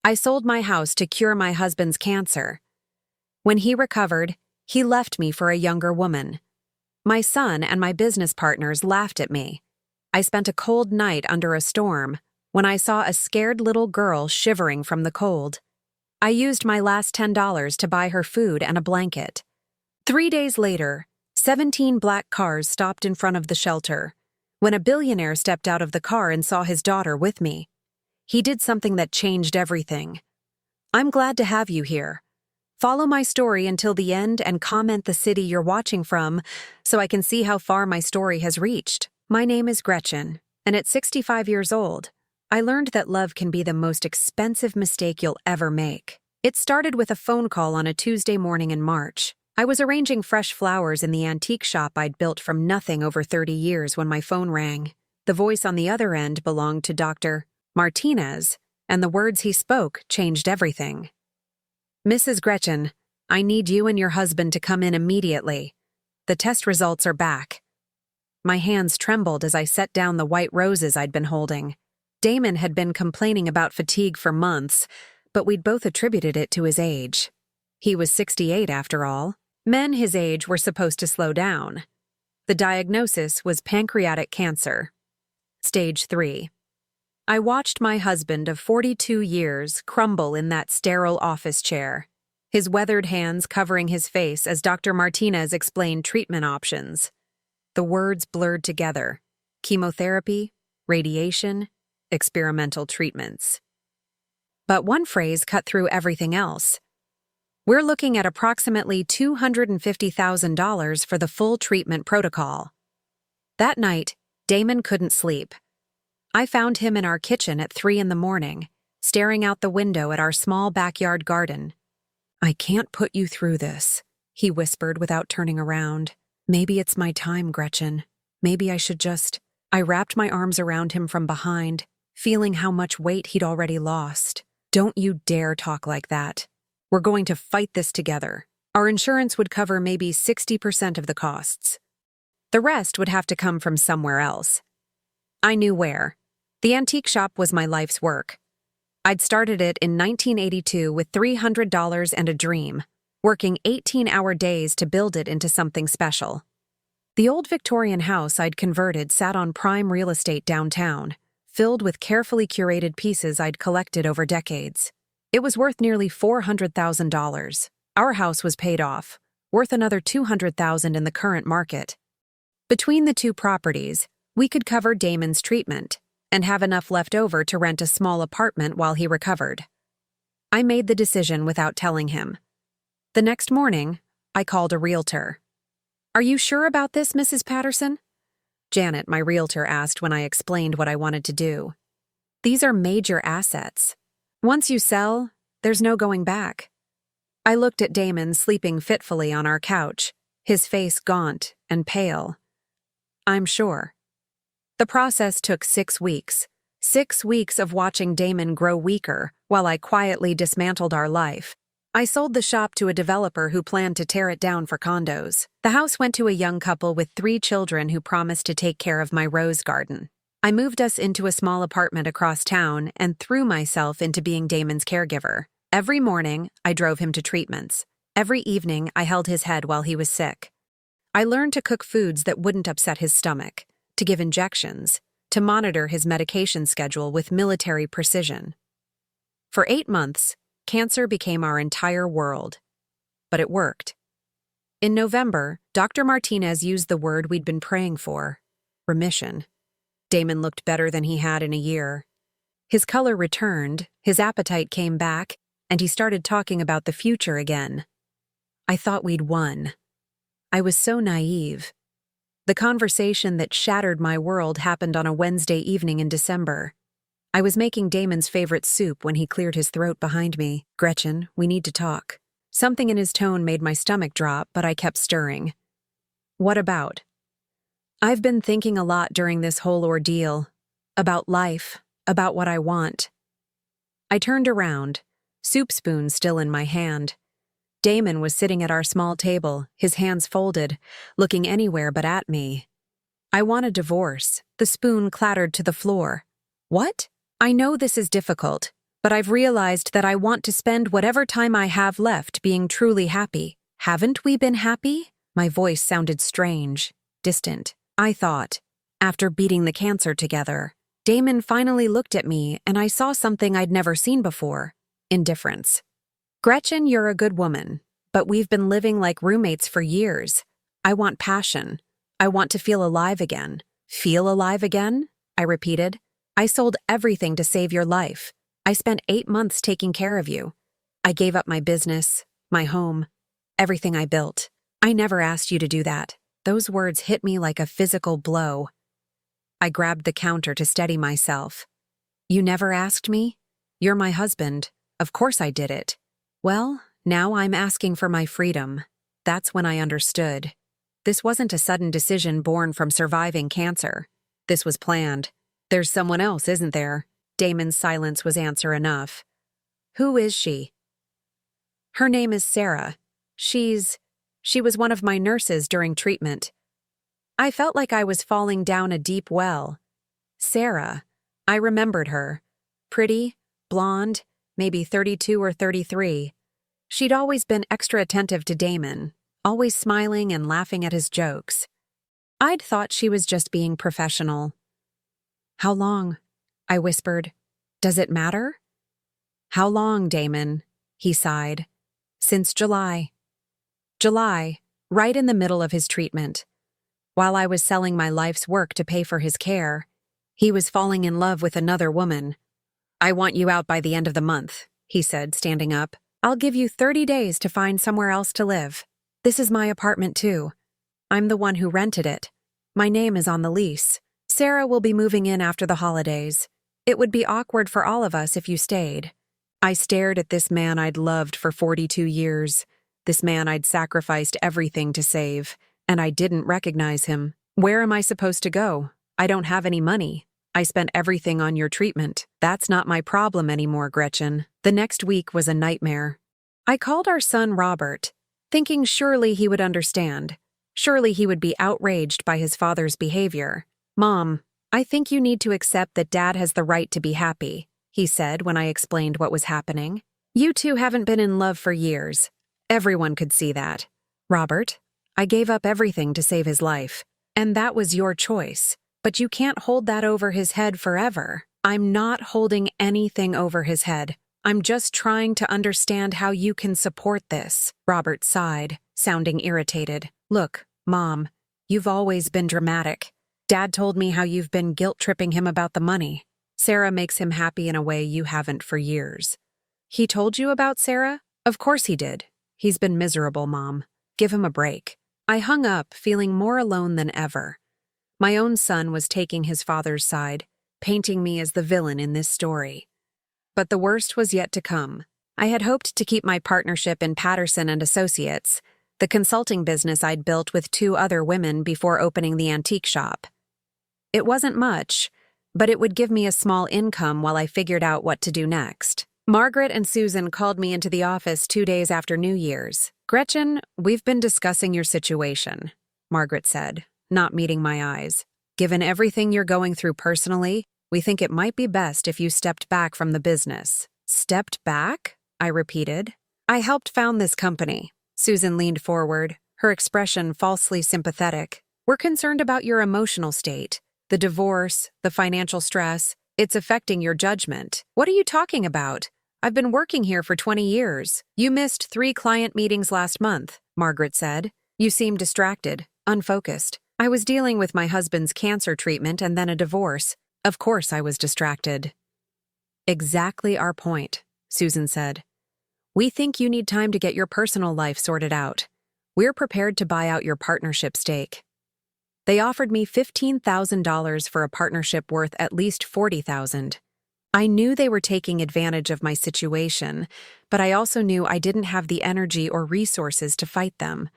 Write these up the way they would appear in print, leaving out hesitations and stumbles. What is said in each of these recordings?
I sold my house to cure my husband's cancer. When he recovered, he left me for a younger woman. My son and my business partners laughed at me. I spent a cold night under a storm when I saw a scared little girl shivering from the cold. I used my last $10 to buy her food and a blanket. 3 days later, 17 black cars stopped in front of the shelter. When a billionaire stepped out of the car and saw his daughter with me, he did something that changed everything. I'm glad to have you here. Follow my story until the end and comment the city you're watching from so I can see how far my story has reached. My name is Gretchen, and at 65 years old, I learned that love can be the most expensive mistake you'll ever make. It started with a phone call on a Tuesday morning in March. I was arranging fresh flowers in the antique shop I'd built from nothing over 30 years when my phone rang. The voice on the other end belonged to Dr. Martinez, and the words he spoke changed everything. "Mrs. Gretchen, I need you and your husband to come in immediately. The test results are back." My hands trembled as I set down the white roses I'd been holding. Damon had been complaining about fatigue for months, but we'd both attributed it to his age. He was 68 after all. Men his age were supposed to slow down. The diagnosis was pancreatic cancer. Stage 3. I watched my husband of 42 years crumble in that sterile office chair, his weathered hands covering his face as Dr. Martinez explained treatment options. The words blurred together: chemotherapy, radiation, experimental treatments. But one phrase cut through everything else. "We're looking at approximately $250,000 for the full treatment protocol." That night, Damon couldn't sleep. I found him in our kitchen at 3 a.m, staring out the window at our small backyard garden. "I can't put you through this," he whispered without turning around. "Maybe it's my time, Gretchen. Maybe I should just—" I wrapped my arms around him from behind, feeling how much weight he'd already lost. "Don't you dare talk like that. We're going to fight this together. Our insurance would cover maybe 60% of the costs. The rest would have to come from somewhere else." I knew where. The antique shop was my life's work. I'd started it in 1982 with $300 and a dream, working 18-hour days to build it into something special. The old Victorian house I'd converted sat on prime real estate downtown, filled with carefully curated pieces I'd collected over decades. It was worth nearly $400,000. Our house was paid off, worth another $200,000 in the current market. Between the two properties, we could cover Damon's treatment and have enough left over to rent a small apartment while he recovered. I made the decision without telling him. The next morning, I called a realtor. "Are you sure about this, Mrs. Patterson?" Janet, my realtor, asked when I explained what I wanted to do. "These are major assets. Once you sell, there's no going back." I looked at Damon sleeping fitfully on our couch, his face gaunt and pale. "I'm sure." The process took 6 weeks. 6 weeks of watching Damon grow weaker while I quietly dismantled our life. I sold the shop to a developer who planned to tear it down for condos. The house went to a young couple with 3 children who promised to take care of my rose garden. I moved us into a small apartment across town and threw myself into being Damon's caregiver. Every morning, I drove him to treatments. Every evening, I held his head while he was sick. I learned to cook foods that wouldn't upset his stomach, to give injections, to monitor his medication schedule with military precision. For 8 months, cancer became our entire world. But it worked. In November, Dr. Martinez used the word we'd been praying for: remission. Damon looked better than he had in a year. His color returned, his appetite came back, and he started talking about the future again. I thought we'd won. I was so naive. The conversation that shattered my world happened on a Wednesday evening in December. I was making Damon's favorite soup when he cleared his throat behind me. "Gretchen, we need to talk." Something in his tone made my stomach drop, but I kept stirring. "What about?" "I've been thinking a lot during this whole ordeal. About life, about what I want." I turned around, soup spoon still in my hand. Damon was sitting at our small table, his hands folded, looking anywhere but at me. "I want a divorce." The spoon clattered to the floor. "What?" "I know this is difficult, But I've realized that I want to spend whatever time I have left being truly happy. Haven't we been happy? My voice sounded strange, distant. I thought, after beating the cancer together. Damon finally looked at me, and I saw something I'd never seen before: indifference. Gretchen, you're a good woman, but we've been living like roommates for years. I want passion. I want to feel alive again. Feel alive again? I repeated. I sold everything to save your life. I spent 8 months taking care of you. I gave up my business, my home, everything I built. I never asked you to do that. Those words hit me like a physical blow. I grabbed the counter to steady myself. You never asked me? You're my husband. Of course I did it. Well, now I'm asking for my freedom. That's when I understood. This wasn't a sudden decision born from surviving cancer. This was planned. There's someone else, isn't there? Damon's silence was answer enough. Who is she? Her name is Sarah. She was one of my nurses during treatment. I felt like I was falling down a deep well. Sarah. I remembered her. Pretty, blonde, maybe 32 or 33. She'd always been extra attentive to Damon, always smiling and laughing at his jokes. I'd thought she was just being professional. How long? I whispered. Does it matter? How long, Damon? He sighed. Since July. July, right in the middle of his treatment. While I was selling my life's work to pay for his care, he was falling in love with another woman. I want you out by the end of the month, he said, standing up. I'll give you 30 days to find somewhere else to live. This is my apartment too. I'm the one who rented it. My name is on the lease. Sarah will be moving in after the holidays. It would be awkward for all of us if you stayed. I stared at this man I'd loved for 42 years. This man I'd sacrificed everything to save, and I didn't recognize him. Where am I supposed to go? I don't have any money. I spent everything on your treatment. That's not my problem anymore, Gretchen. The next week was a nightmare. I called our son Robert, thinking surely he would understand. Surely he would be outraged by his father's behavior. Mom, I think you need to accept that Dad has the right to be happy, he said when I explained what was happening. You two haven't been in love for years. Everyone could see that. Robert, I gave up everything to save his life. And that was your choice. But you can't hold that over his head forever. I'm not holding anything over his head. I'm just trying to understand how you can support this. Robert sighed, sounding irritated. Look, Mom, you've always been dramatic. Dad told me how you've been guilt-tripping him about the money. Sarah makes him happy in a way you haven't for years. He told you about Sarah? Of course he did. He's been miserable, Mom. Give him a break. I hung up, feeling more alone than ever. My own son was taking his father's side, painting me as the villain in this story. But the worst was yet to come. I had hoped to keep my partnership in Patterson and Associates, the consulting business I'd built with 2 other women before opening the antique shop. It wasn't much, but it would give me a small income while I figured out what to do next. Margaret and Susan called me into the office 2 days after New Year's. Gretchen, we've been discussing your situation, Margaret said, not meeting my eyes. Given everything you're going through personally, we think it might be best if you stepped back from the business. Stepped back? I repeated. I helped found this company. Susan leaned forward, her expression falsely sympathetic. We're concerned about your emotional state. The divorce, the financial stress, it's affecting your judgment. What are you talking about? I've been working here for 20 years. You missed 3 client meetings last month, Margaret said. You seem distracted, unfocused. I was dealing with my husband's cancer treatment and then a divorce. Of course I was distracted. Exactly our point, Susan said. We think you need time to get your personal life sorted out. We're prepared to buy out your partnership stake. They offered me $15,000 for a partnership worth at least $40,000. I knew they were taking advantage of my situation, but I also knew I didn't have the energy or resources to fight them.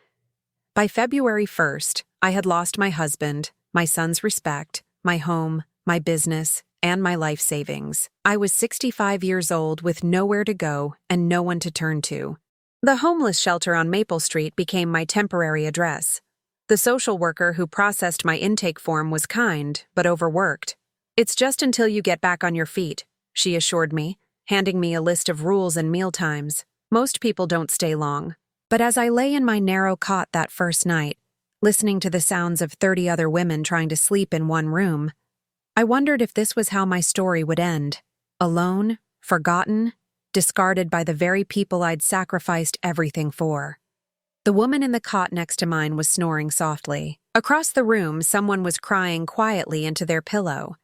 By February 1st, I had lost my husband, my son's respect, my home, my business, and my life savings. I was 65 years old with nowhere to go and no one to turn to. The homeless shelter on Maple Street became my temporary address. The social worker who processed my intake form was kind, but overworked. It's just until you get back on your feet, she assured me. handing me a list of rules and meal times. Most people don't stay long. But as I lay in my narrow cot that first night, listening to the sounds of 30 other women trying to sleep in one room, I wondered if this was how my story would end. Alone, forgotten, discarded by the very people I'd sacrificed everything for. The woman in the cot next to mine was snoring softly. Across the room, someone was crying quietly into their pillow.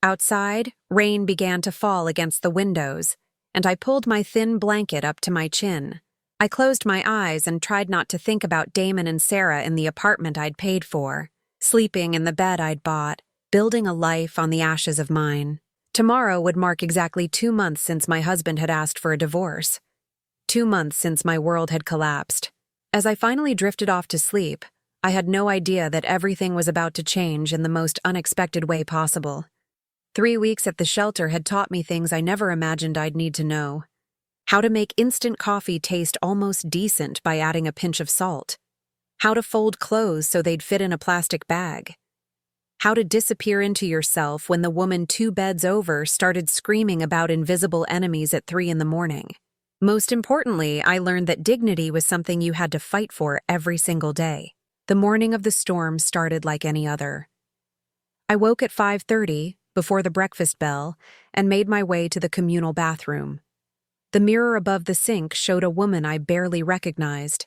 Outside, rain began to fall against the windows, and I pulled my thin blanket up to my chin. I closed my eyes and tried not to think about Damon and Sarah in the apartment I'd paid for, sleeping in the bed I'd bought, building a life on the ashes of mine. Tomorrow would mark exactly 2 months since my husband had asked for a divorce. 2 months since my world had collapsed. As I finally drifted off to sleep, I had no idea that everything was about to change in the most unexpected way possible. 3 weeks at the shelter had taught me things I never imagined I'd need to know. How to make instant coffee taste almost decent by adding a pinch of salt. How to fold clothes so they'd fit in a plastic bag. How to disappear into yourself when the woman 2 beds over started screaming about invisible enemies at 3 in the morning. Most importantly, I learned that dignity was something you had to fight for every single day. The morning of the storm started like any other. I woke at 5:30, before the breakfast bell, and made my way to the communal bathroom. The mirror above the sink showed a woman I barely recognized.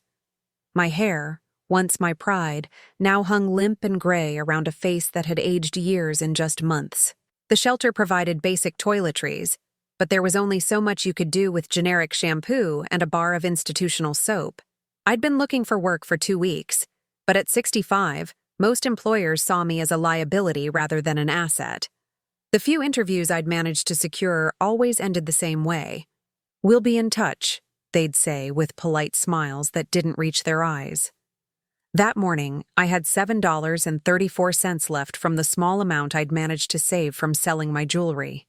My hair, once my pride, now hung limp and gray around a face that had aged years in just months. The shelter provided basic toiletries, but there was only so much you could do with generic shampoo and a bar of institutional soap. I'd been looking for work for 2 weeks, but at 65, most employers saw me as a liability rather than an asset. The few interviews I'd managed to secure always ended the same way. "We'll be in touch," they'd say with polite smiles that didn't reach their eyes. That morning, I had $7.34 left from the small amount I'd managed to save from selling my jewelry.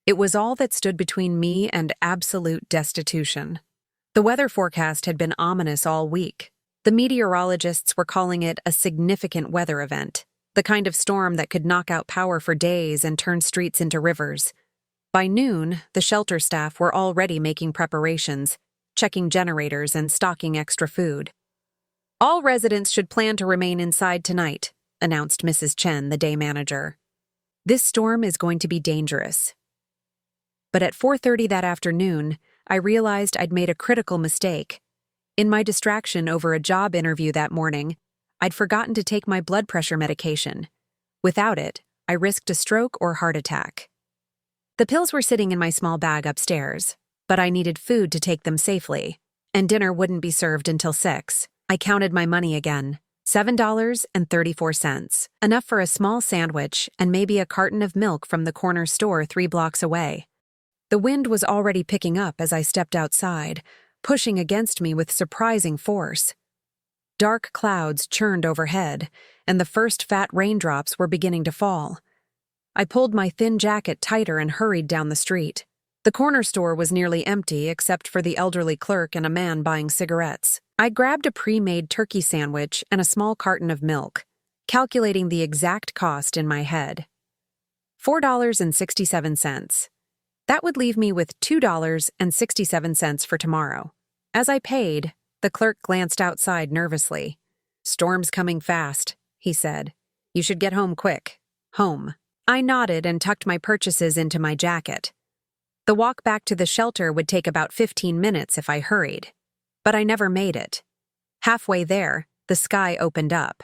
It was all that stood between me and absolute destitution. The weather forecast had been ominous all week. The meteorologists were calling it a significant weather event, the kind of storm that could knock out power for days and turn streets into rivers. By noon, the shelter staff were already making preparations, checking generators and stocking extra food. "All residents should plan to remain inside tonight," announced Mrs. Chen, the day manager. "This storm is going to be dangerous." But at 4:30 that afternoon, I realized I'd made a critical mistake. In my distraction over a job interview that morning, I'd forgotten to take my blood pressure medication. Without it, I risked a stroke or heart attack. The pills were sitting in my small bag upstairs, but I needed food to take them safely, and dinner wouldn't be served until 6. I counted my money again. $7.34, enough for a small sandwich and maybe a carton of milk from the corner store 3 blocks away. The wind was already picking up as I stepped outside, pushing against me with surprising force. Dark clouds churned overhead, and the first fat raindrops were beginning to fall. I pulled my thin jacket tighter and hurried down the street. The corner store was nearly empty except for the elderly clerk and a man buying cigarettes. I grabbed a pre-made turkey sandwich and a small carton of milk, calculating the exact cost in my head. $4.67. That would leave me with $2.67 for tomorrow. As I paid, the clerk glanced outside nervously. "Storm's coming fast," he said. "You should get home quick." Home. I nodded and tucked my purchases into my jacket. The walk back to the shelter would take about 15 minutes if I hurried. But I never made it. Halfway there, the sky opened up.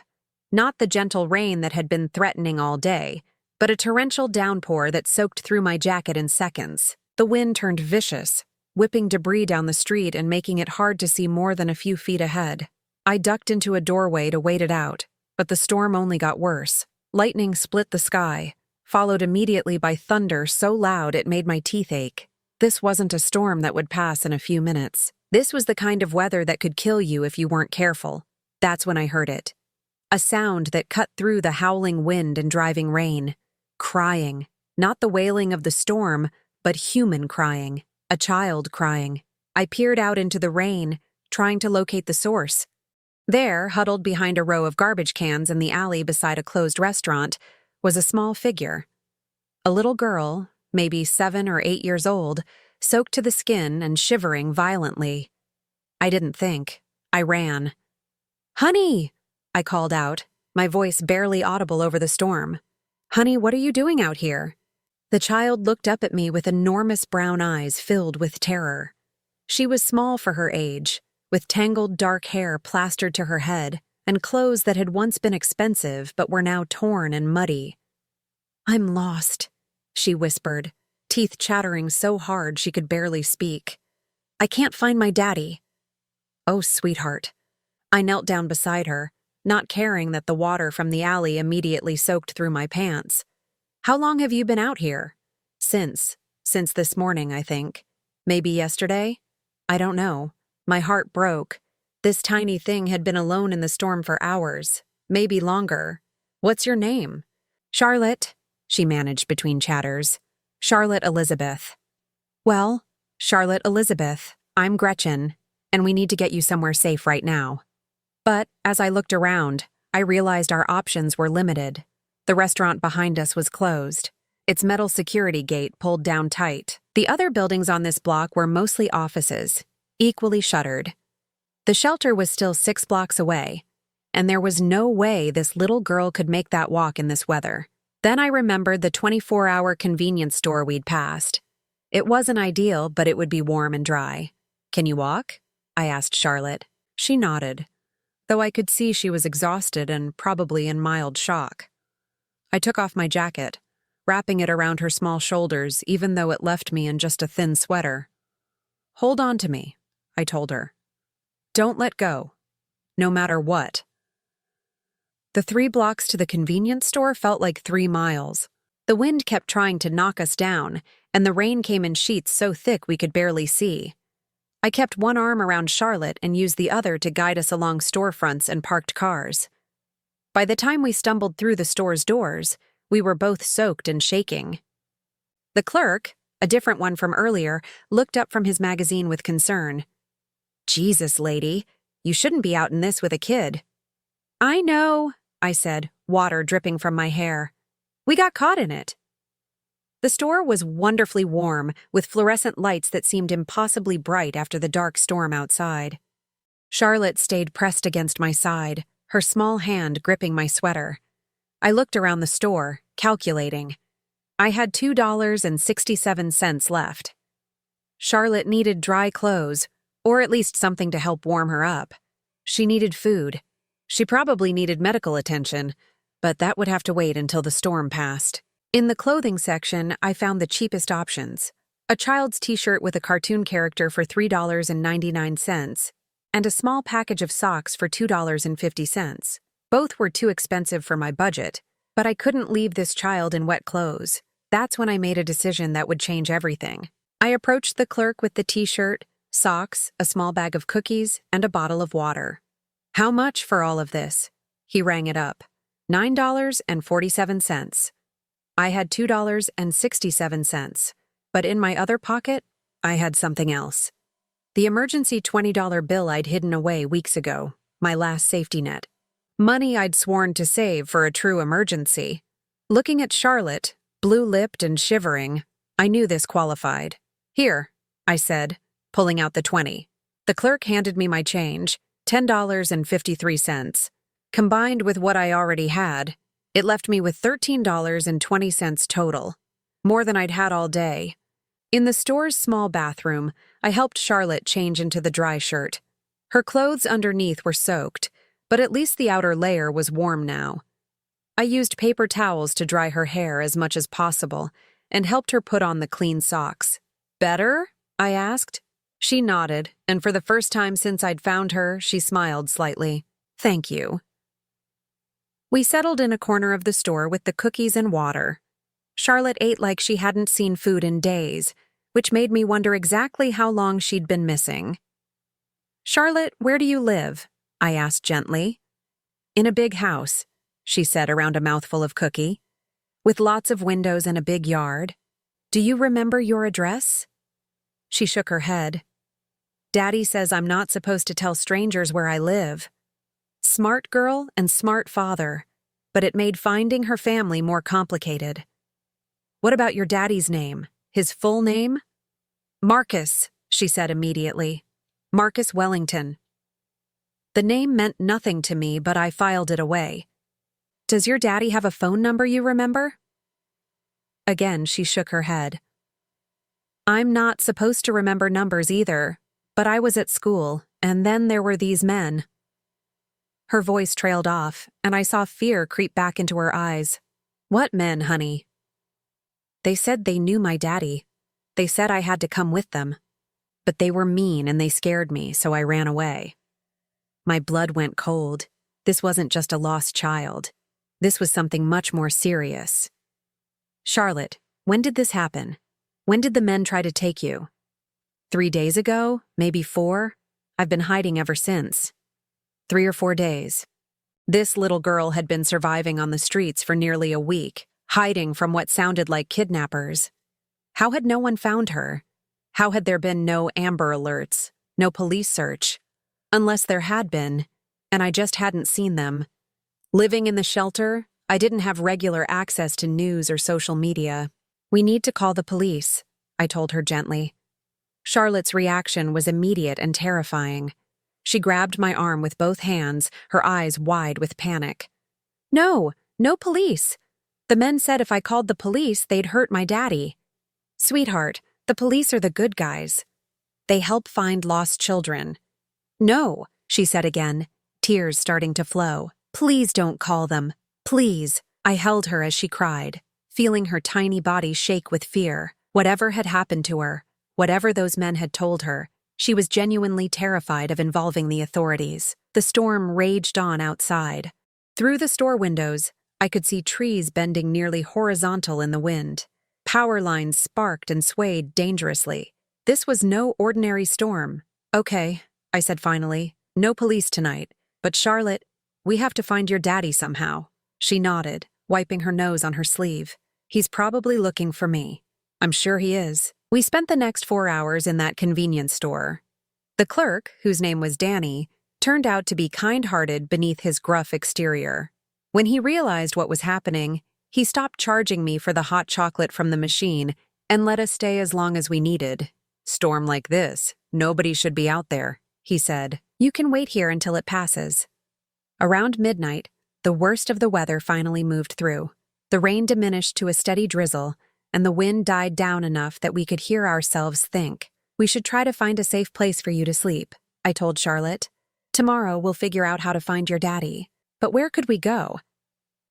Not the gentle rain that had been threatening all day, but a torrential downpour that soaked through my jacket in seconds. The wind turned vicious, whipping debris down the street and making it hard to see more than a few feet ahead. I ducked into a doorway to wait it out, but the storm only got worse. Lightning split the sky, followed immediately by thunder so loud it made my teeth ache. This wasn't a storm that would pass in a few minutes. This was the kind of weather that could kill you if you weren't careful. That's when I heard it. A sound that cut through the howling wind and driving rain. Crying. Not the wailing of the storm, but human crying. A child crying. I peered out into the rain, trying to locate the source. There, huddled behind a row of garbage cans in the alley beside a closed restaurant, was a small figure. A little girl, maybe 7 or 8 years old, soaked to the skin and shivering violently. I didn't think. I ran. "Honey!" I called out, my voice barely audible over the storm. "Honey, what are you doing out here?" The child looked up at me with enormous brown eyes filled with terror. She was small for her age, with tangled dark hair plastered to her head and clothes that had once been expensive but were now torn and muddy. "I'm lost," she whispered, teeth chattering so hard she could barely speak. "I can't find my daddy." "Oh, sweetheart." I knelt down beside her, not caring that the water from the alley immediately soaked through my pants. "How long have you been out here?" Since this morning, I think. Maybe yesterday? I don't know. My heart broke. This tiny thing had been alone in the storm for hours, maybe longer. "What's your name?" "Charlotte," she managed between chatters. "Charlotte Elizabeth." "Well, Charlotte Elizabeth, I'm Gretchen, and we need to get you somewhere safe right now." But as I looked around, I realized our options were limited. The restaurant behind us was closed, its metal security gate pulled down tight. The other buildings on this block were mostly offices, equally shuttered. The shelter was still 6 blocks away, and there was no way this little girl could make that walk in this weather. Then I remembered the 24-hour convenience store we'd passed. It wasn't ideal, but it would be warm and dry. "Can you walk?" I asked Charlotte. She nodded, though I could see she was exhausted and probably in mild shock. I took off my jacket, wrapping it around her small shoulders even though it left me in just a thin sweater. "Hold on to me," I told her. "Don't let go, no matter what." The 3 blocks to the convenience store felt like 3 miles. The wind kept trying to knock us down, and the rain came in sheets so thick we could barely see. I kept one arm around Charlotte and used the other to guide us along storefronts and parked cars. By the time we stumbled through the store's doors, we were both soaked and shaking. The clerk, a different one from earlier, looked up from his magazine with concern. "Jesus, lady, you shouldn't be out in this with a kid." "I know," I said, water dripping from my hair. "We got caught in it." The store was wonderfully warm, with fluorescent lights that seemed impossibly bright after the dark storm outside. Charlotte stayed pressed against my side, her small hand gripping my sweater. I looked around the store, calculating. I had $2.67 left. Charlotte needed dry clothes, or at least something to help warm her up. She needed food. She probably needed medical attention, but that would have to wait until the storm passed. In the clothing section, I found the cheapest options. A child's t-shirt with a cartoon character for $3.99, and a small package of socks for $2.50. Both were too expensive for my budget, but I couldn't leave this child in wet clothes. That's when I made a decision that would change everything. I approached the clerk with the t-shirt, socks, a small bag of cookies, and a bottle of water. "How much for all of this?" He rang it up. $9.47. I had $2.67, but in my other pocket, I had something else. The emergency $20 bill I'd hidden away weeks ago, my last safety net. Money I'd sworn to save for a true emergency. Looking at Charlotte, blue-lipped and shivering, I knew this qualified. "Here," I said, pulling out the 20. The clerk handed me my change, $10.53. Combined with what I already had, it left me with $13.20 total, more than I'd had all day. In the store's small bathroom, I helped Charlotte change into the dry shirt. Her clothes underneath were soaked, but at least the outer layer was warm now. I used paper towels to dry her hair as much as possible and helped her put on the clean socks. "Better?" I asked. She nodded, and for the first time since I'd found her, she smiled slightly. "Thank you." We settled in a corner of the store with the cookies and water. Charlotte ate like she hadn't seen food in days, which made me wonder exactly how long she'd been missing. "Charlotte, where do you live?" I asked gently. "In a big house," she said around a mouthful of cookie, "with lots of windows and a big yard. Do you remember your address?" She shook her head. "Daddy says I'm not supposed to tell strangers where I live." Smart girl and smart father, but it made finding her family more complicated. "What about your daddy's name? His full name?" Marcus, she said immediately. Marcus Wellington. The name meant nothing to me, but I filed it away. Does your daddy have a phone number you remember? Again, she shook her head. I'm not supposed to remember numbers either, but I was at school, and then there were these men. Her voice trailed off, and I saw fear creep back into her eyes. What men, honey? They said they knew my daddy. They said I had to come with them. But they were mean and they scared me, so I ran away. My blood went cold. This wasn't just a lost child. This was something much more serious. Charlotte, when did this happen? When did the men try to take you? 3 days ago? Maybe 4? I've been hiding ever since. 3 or 4 days. This little girl had been surviving on the streets for nearly a week, hiding from what sounded like kidnappers. How had no one found her? How had there been no Amber Alerts, no police search? Unless there had been, and I just hadn't seen them. Living in the shelter, I didn't have regular access to news or social media. We need to call the police, I told her gently. Charlotte's reaction was immediate and terrifying. She grabbed my arm with both hands, her eyes wide with panic. No police. The men said if I called the police, they'd hurt my daddy. Sweetheart, the police are the good guys. They help find lost children. No, she said again, tears starting to flow. Please don't call them. Please. I held her as she cried, feeling her tiny body shake with fear. Whatever had happened to her, whatever those men had told her, she was genuinely terrified of involving the authorities. The storm raged on outside. Through the store windows, I could see trees bending nearly horizontal in the wind. Power lines sparked and swayed dangerously. This was no ordinary storm. Okay, I said finally. No police tonight. But Charlotte, we have to find your daddy somehow. She nodded, wiping her nose on her sleeve. He's probably looking for me. I'm sure he is. We spent the next 4 hours in that convenience store. The clerk, whose name was Danny, turned out to be kind-hearted beneath his gruff exterior. When he realized what was happening, he stopped charging me for the hot chocolate from the machine and let us stay as long as we needed. Storm like this, nobody should be out there, he said. You can wait here until it passes. Around midnight, the worst of the weather finally moved through. The rain diminished to a steady drizzle, and the wind died down enough that we could hear ourselves think. We should try to find a safe place for you to sleep, I told Charlotte. Tomorrow we'll figure out how to find your daddy. But where could we go?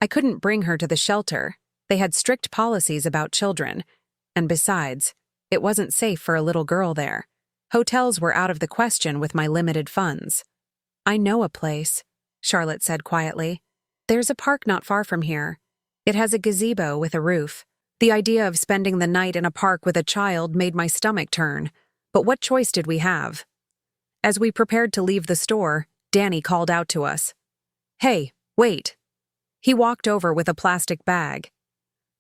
I couldn't bring her to the shelter. They had strict policies about children. And besides, it wasn't safe for a little girl there. Hotels were out of the question with my limited funds. I know a place, Charlotte said quietly. There's a park not far from here. It has a gazebo with a roof. The idea of spending the night in a park with a child made my stomach turn. But what choice did we have? As we prepared to leave the store, Danny called out to us. Hey, wait. He walked over with a plastic bag.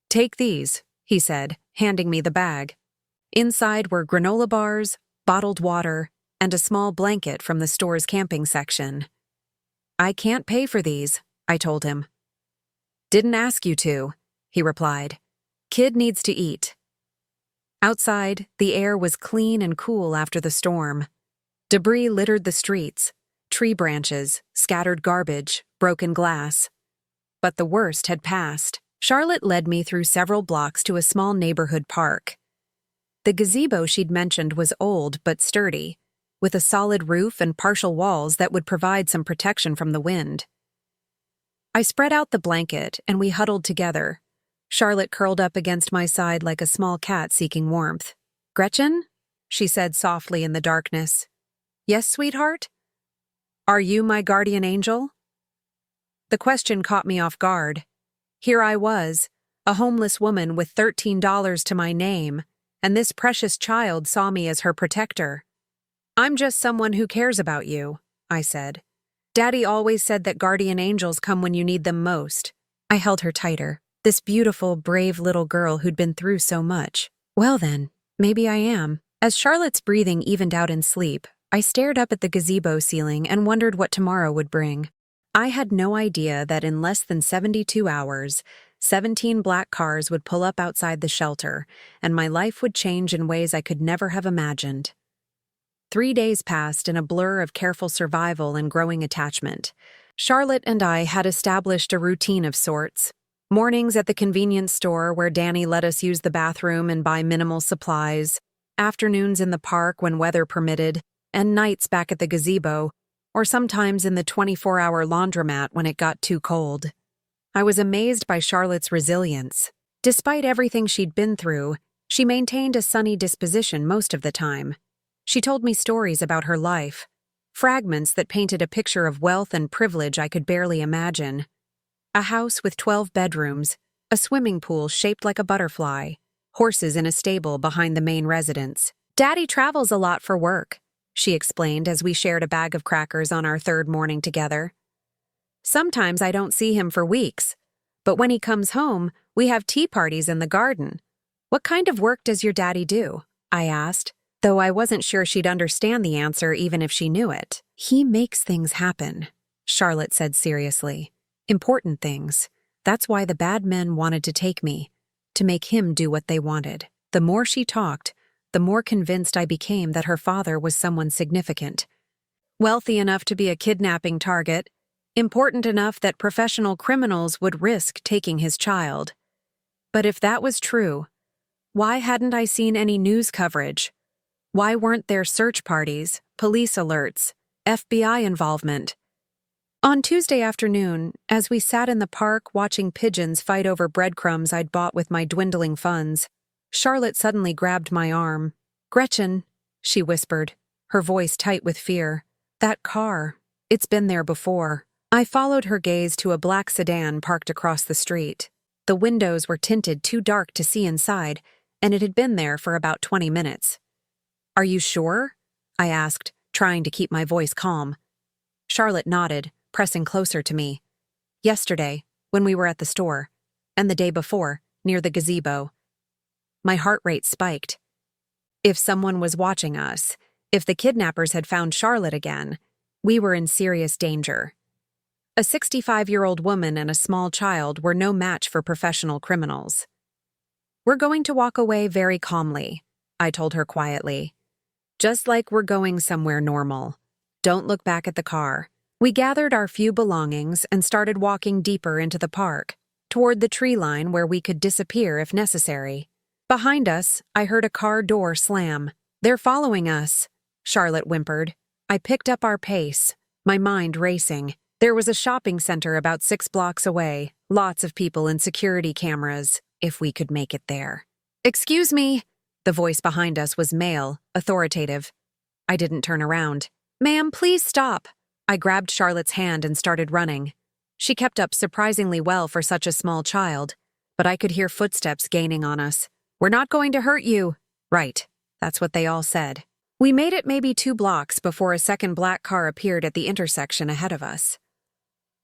Take these, he said, handing me the bag. Inside were granola bars, bottled water, and a small blanket from the store's camping section. I can't pay for these, I told him. Didn't ask you to, he replied. Kid needs to eat. Outside, the air was clean and cool after the storm. Debris littered the streets, tree branches, scattered garbage, broken glass. But the worst had passed. Charlotte led me through several blocks to a small neighborhood park. The gazebo she'd mentioned was old but sturdy, with a solid roof and partial walls that would provide some protection from the wind. I spread out the blanket and we huddled together. Charlotte curled up against my side like a small cat seeking warmth. Gretchen? She said softly in the darkness. Yes, sweetheart? Are you my guardian angel? The question caught me off guard. Here I was, a homeless woman with $13 to my name, and this precious child saw me as her protector. I'm just someone who cares about you, I said. Daddy always said that guardian angels come when you need them most. I held her tighter, this beautiful, brave little girl who'd been through so much. Well then, maybe I am. As Charlotte's breathing evened out in sleep, I stared up at the gazebo ceiling and wondered what tomorrow would bring. I had no idea that in less than 72 hours, 17 black cars would pull up outside the shelter, and my life would change in ways I could never have imagined. 3 days passed in a blur of careful survival and growing attachment. Charlotte and I had established a routine of sorts. Mornings at the convenience store where Danny let us use the bathroom and buy minimal supplies, afternoons in the park when weather permitted, and nights back at the gazebo, or sometimes in the 24-hour laundromat when it got too cold. I was amazed by Charlotte's resilience. Despite everything she'd been through, she maintained a sunny disposition most of the time. She told me stories about her life, fragments that painted a picture of wealth and privilege I could barely imagine. A house with 12 bedrooms, a swimming pool shaped like a butterfly, horses in a stable behind the main residence. "Daddy travels a lot for work," she explained as we shared a bag of crackers on our third morning together. "Sometimes I don't see him for weeks, but when he comes home, we have tea parties in the garden." "What kind of work does your daddy do?" I asked, though I wasn't sure she'd understand the answer even if she knew it. "He makes things happen," Charlotte said seriously. "Important things. That's why the bad men wanted to take me, to make him do what they wanted." The more she talked, the more convinced I became that her father was someone significant. Wealthy enough to be a kidnapping target, important enough that professional criminals would risk taking his child. But if that was true, why hadn't I seen any news coverage? Why weren't there search parties, police alerts, FBI involvement? On Tuesday afternoon, as we sat in the park watching pigeons fight over breadcrumbs I'd bought with my dwindling funds, Charlotte suddenly grabbed my arm. "Gretchen," she whispered, her voice tight with fear. "That car, it's been there before." I followed her gaze to a black sedan parked across the street. The windows were tinted too dark to see inside, and it had been there for about 20 minutes. "Are you sure?" I asked, trying to keep my voice calm. Charlotte nodded, pressing closer to me. "Yesterday, when we were at the store, and the day before, near the gazebo." My heart rate spiked. If someone was watching us, if the kidnappers had found Charlotte again, we were in serious danger. A 65-year-old woman and a small child were no match for professional criminals. "We're going to walk away very calmly," I told her quietly. "Just like we're going somewhere normal. Don't look back at the car." We gathered our few belongings and started walking deeper into the park, toward the tree line where we could disappear if necessary. Behind us, I heard a car door slam. "They're following us," Charlotte whimpered. I picked up our pace, my mind racing. There was a shopping center about 6 blocks away, lots of people and security cameras, if we could make it there. "Excuse me." The voice behind us was male, authoritative. I didn't turn around. "Ma'am, please stop." I grabbed Charlotte's hand and started running. She kept up surprisingly well for such a small child, but I could hear footsteps gaining on us. "We're not going to hurt you." Right, that's what they all said. We made it maybe 2 blocks before a second black car appeared at the intersection ahead of us.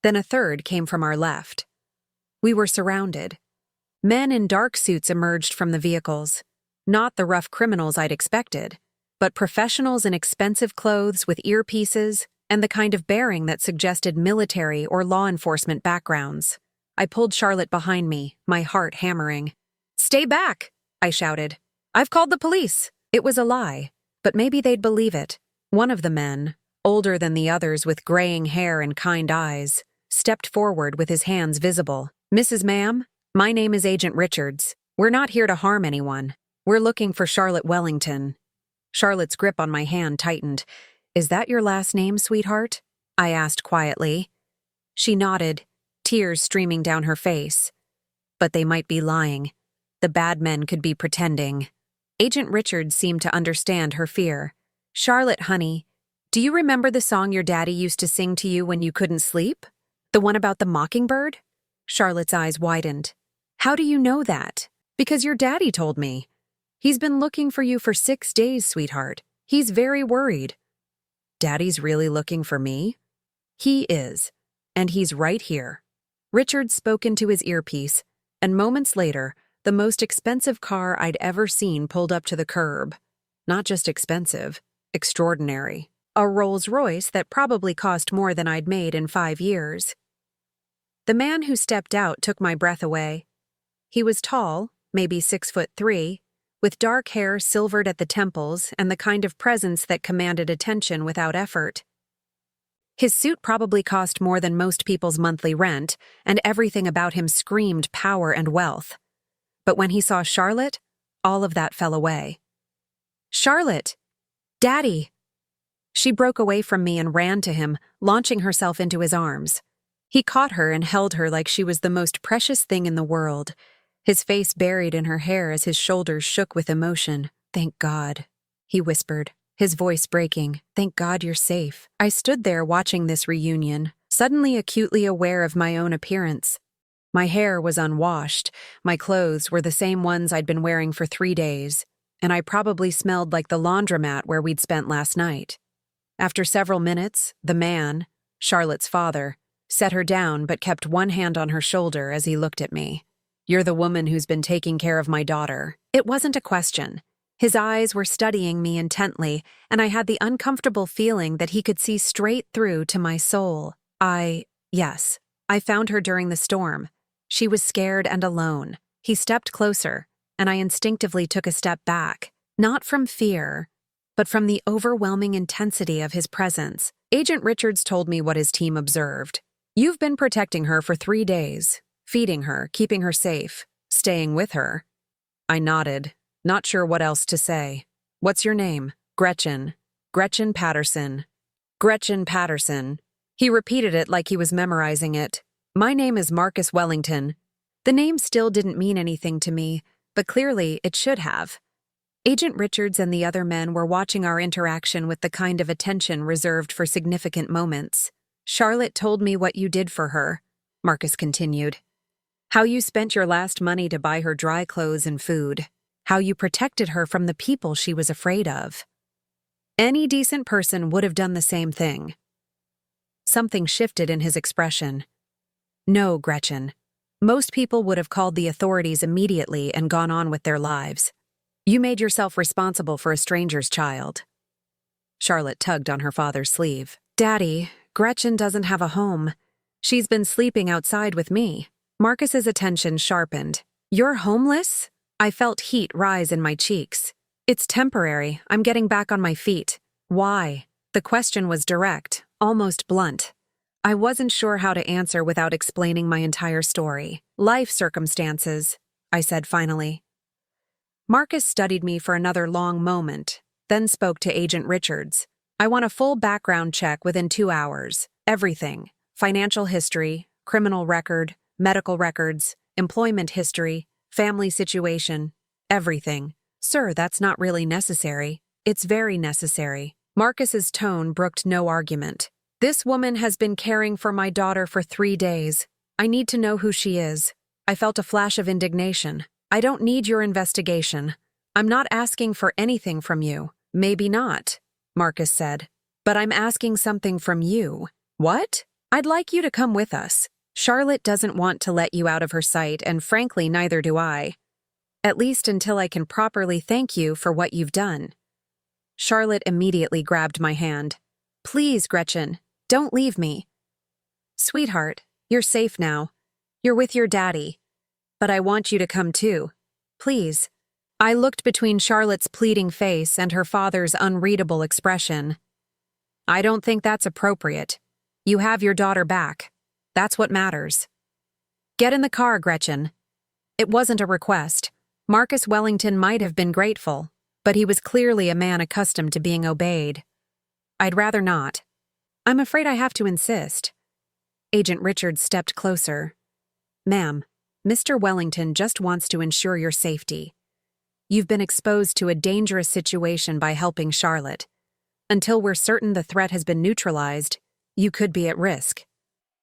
Then a third came from our left. We were surrounded. Men in dark suits emerged from the vehicles. Not the rough criminals I'd expected, but professionals in expensive clothes with earpieces and the kind of bearing that suggested military or law enforcement backgrounds. I pulled Charlotte behind me, my heart hammering. "Stay back," I shouted. "I've called the police." It was a lie, but maybe they'd believe it. One of the men, older than the others with graying hair and kind eyes, stepped forward with his hands visible. "Mrs. Ma'am, my name is Agent Richards. We're not here to harm anyone. We're looking for Charlotte Wellington." Charlotte's grip on my hand tightened. "Is that your last name, sweetheart?" I asked quietly. She nodded, tears streaming down her face. But they might be lying. The bad men could be pretending. Agent Richards seemed to understand her fear. "Charlotte, honey, do you remember the song your daddy used to sing to you when you couldn't sleep? The one about the mockingbird?" Charlotte's eyes widened. "How do you know that?" "Because your daddy told me. He's been looking for you for 6 days, sweetheart. He's very worried." "Daddy's really looking for me?" "He is. And he's right here." Richard spoke into his earpiece, and moments later, the most expensive car I'd ever seen pulled up to the curb. Not just expensive, extraordinary. A Rolls-Royce that probably cost more than I'd made in 5 years. The man who stepped out took my breath away. He was tall, maybe 6'3", with dark hair silvered at the temples and the kind of presence that commanded attention without effort. His suit probably cost more than most people's monthly rent, and everything about him screamed power and wealth. But when he saw Charlotte, all of that fell away. "Charlotte! Daddy!" She broke away from me and ran to him, launching herself into his arms. He caught her and held her like she was the most precious thing in the world, his face buried in her hair as his shoulders shook with emotion. "Thank God," he whispered, his voice breaking. "Thank God you're safe." I stood there watching this reunion, suddenly acutely aware of my own appearance. My hair was unwashed, my clothes were the same ones I'd been wearing for 3 days, and I probably smelled like the laundromat where we'd spent last night. After several minutes, the man, Charlotte's father, set her down but kept one hand on her shoulder as he looked at me. "You're the woman who's been taking care of my daughter." It wasn't a question. His eyes were studying me intently, and I had the uncomfortable feeling that he could see straight through to my soul. Yes, I found her during the storm. She was scared and alone. He stepped closer, and I instinctively took a step back, not from fear, but from the overwhelming intensity of his presence. Agent Richards told me what his team observed. "You've been protecting her for 3 days, feeding her, keeping her safe, staying with her." I nodded, not sure what else to say. "What's your name?" "Gretchen. Gretchen Patterson." "Gretchen Patterson." He repeated it like he was memorizing it. "My name is Marcus Wellington." The name still didn't mean anything to me, but clearly it should have. Agent Richards and the other men were watching our interaction with the kind of attention reserved for significant moments. "Charlotte told me what you did for her," Marcus continued. "How you spent your last money to buy her dry clothes and food. How you protected her from the people she was afraid of. Any decent person would have done the same thing." Something shifted in his expression. "No, Gretchen. Most people would have called the authorities immediately and gone on with their lives. You made yourself responsible for a stranger's child." Charlotte tugged on her father's sleeve. "Daddy, Gretchen doesn't have a home. She's been sleeping outside with me." Marcus's attention sharpened. "You're homeless?" I felt heat rise in my cheeks. "It's temporary. I'm getting back on my feet." "Why?" The question was direct, almost blunt. I wasn't sure how to answer without explaining my entire story. "Life circumstances," I said finally. Marcus studied me for another long moment, then spoke to Agent Richards. "I want a full background check within 2 hours. Everything. Financial history, criminal record, medical records, employment history, family situation, everything." "Sir, that's not really necessary." "It's very necessary." Marcus's tone brooked no argument. "This woman has been caring for my daughter for 3 days. I need to know who she is." I felt a flash of indignation. "I don't need your investigation. I'm not asking for anything from you." "Maybe not," Marcus said. "But I'm asking something from you." "What?" "I'd like you to come with us. Charlotte doesn't want to let you out of her sight, and frankly, neither do I. At least until I can properly thank you for what you've done." Charlotte immediately grabbed my hand. "Please, Gretchen, don't leave me." "Sweetheart, you're safe now. You're with your daddy. But I want you to come too. Please." I looked between Charlotte's pleading face and her father's unreadable expression. "I don't think that's appropriate. You have your daughter back. That's what matters." "Get in the car, Gretchen." It wasn't a request. Marcus Wellington might have been grateful, but he was clearly a man accustomed to being obeyed. "I'd rather not." "I'm afraid I have to insist." Agent Richards stepped closer. "Ma'am, Mr. Wellington just wants to ensure your safety. You've been exposed to a dangerous situation by helping Charlotte. Until we're certain the threat has been neutralized, you could be at risk."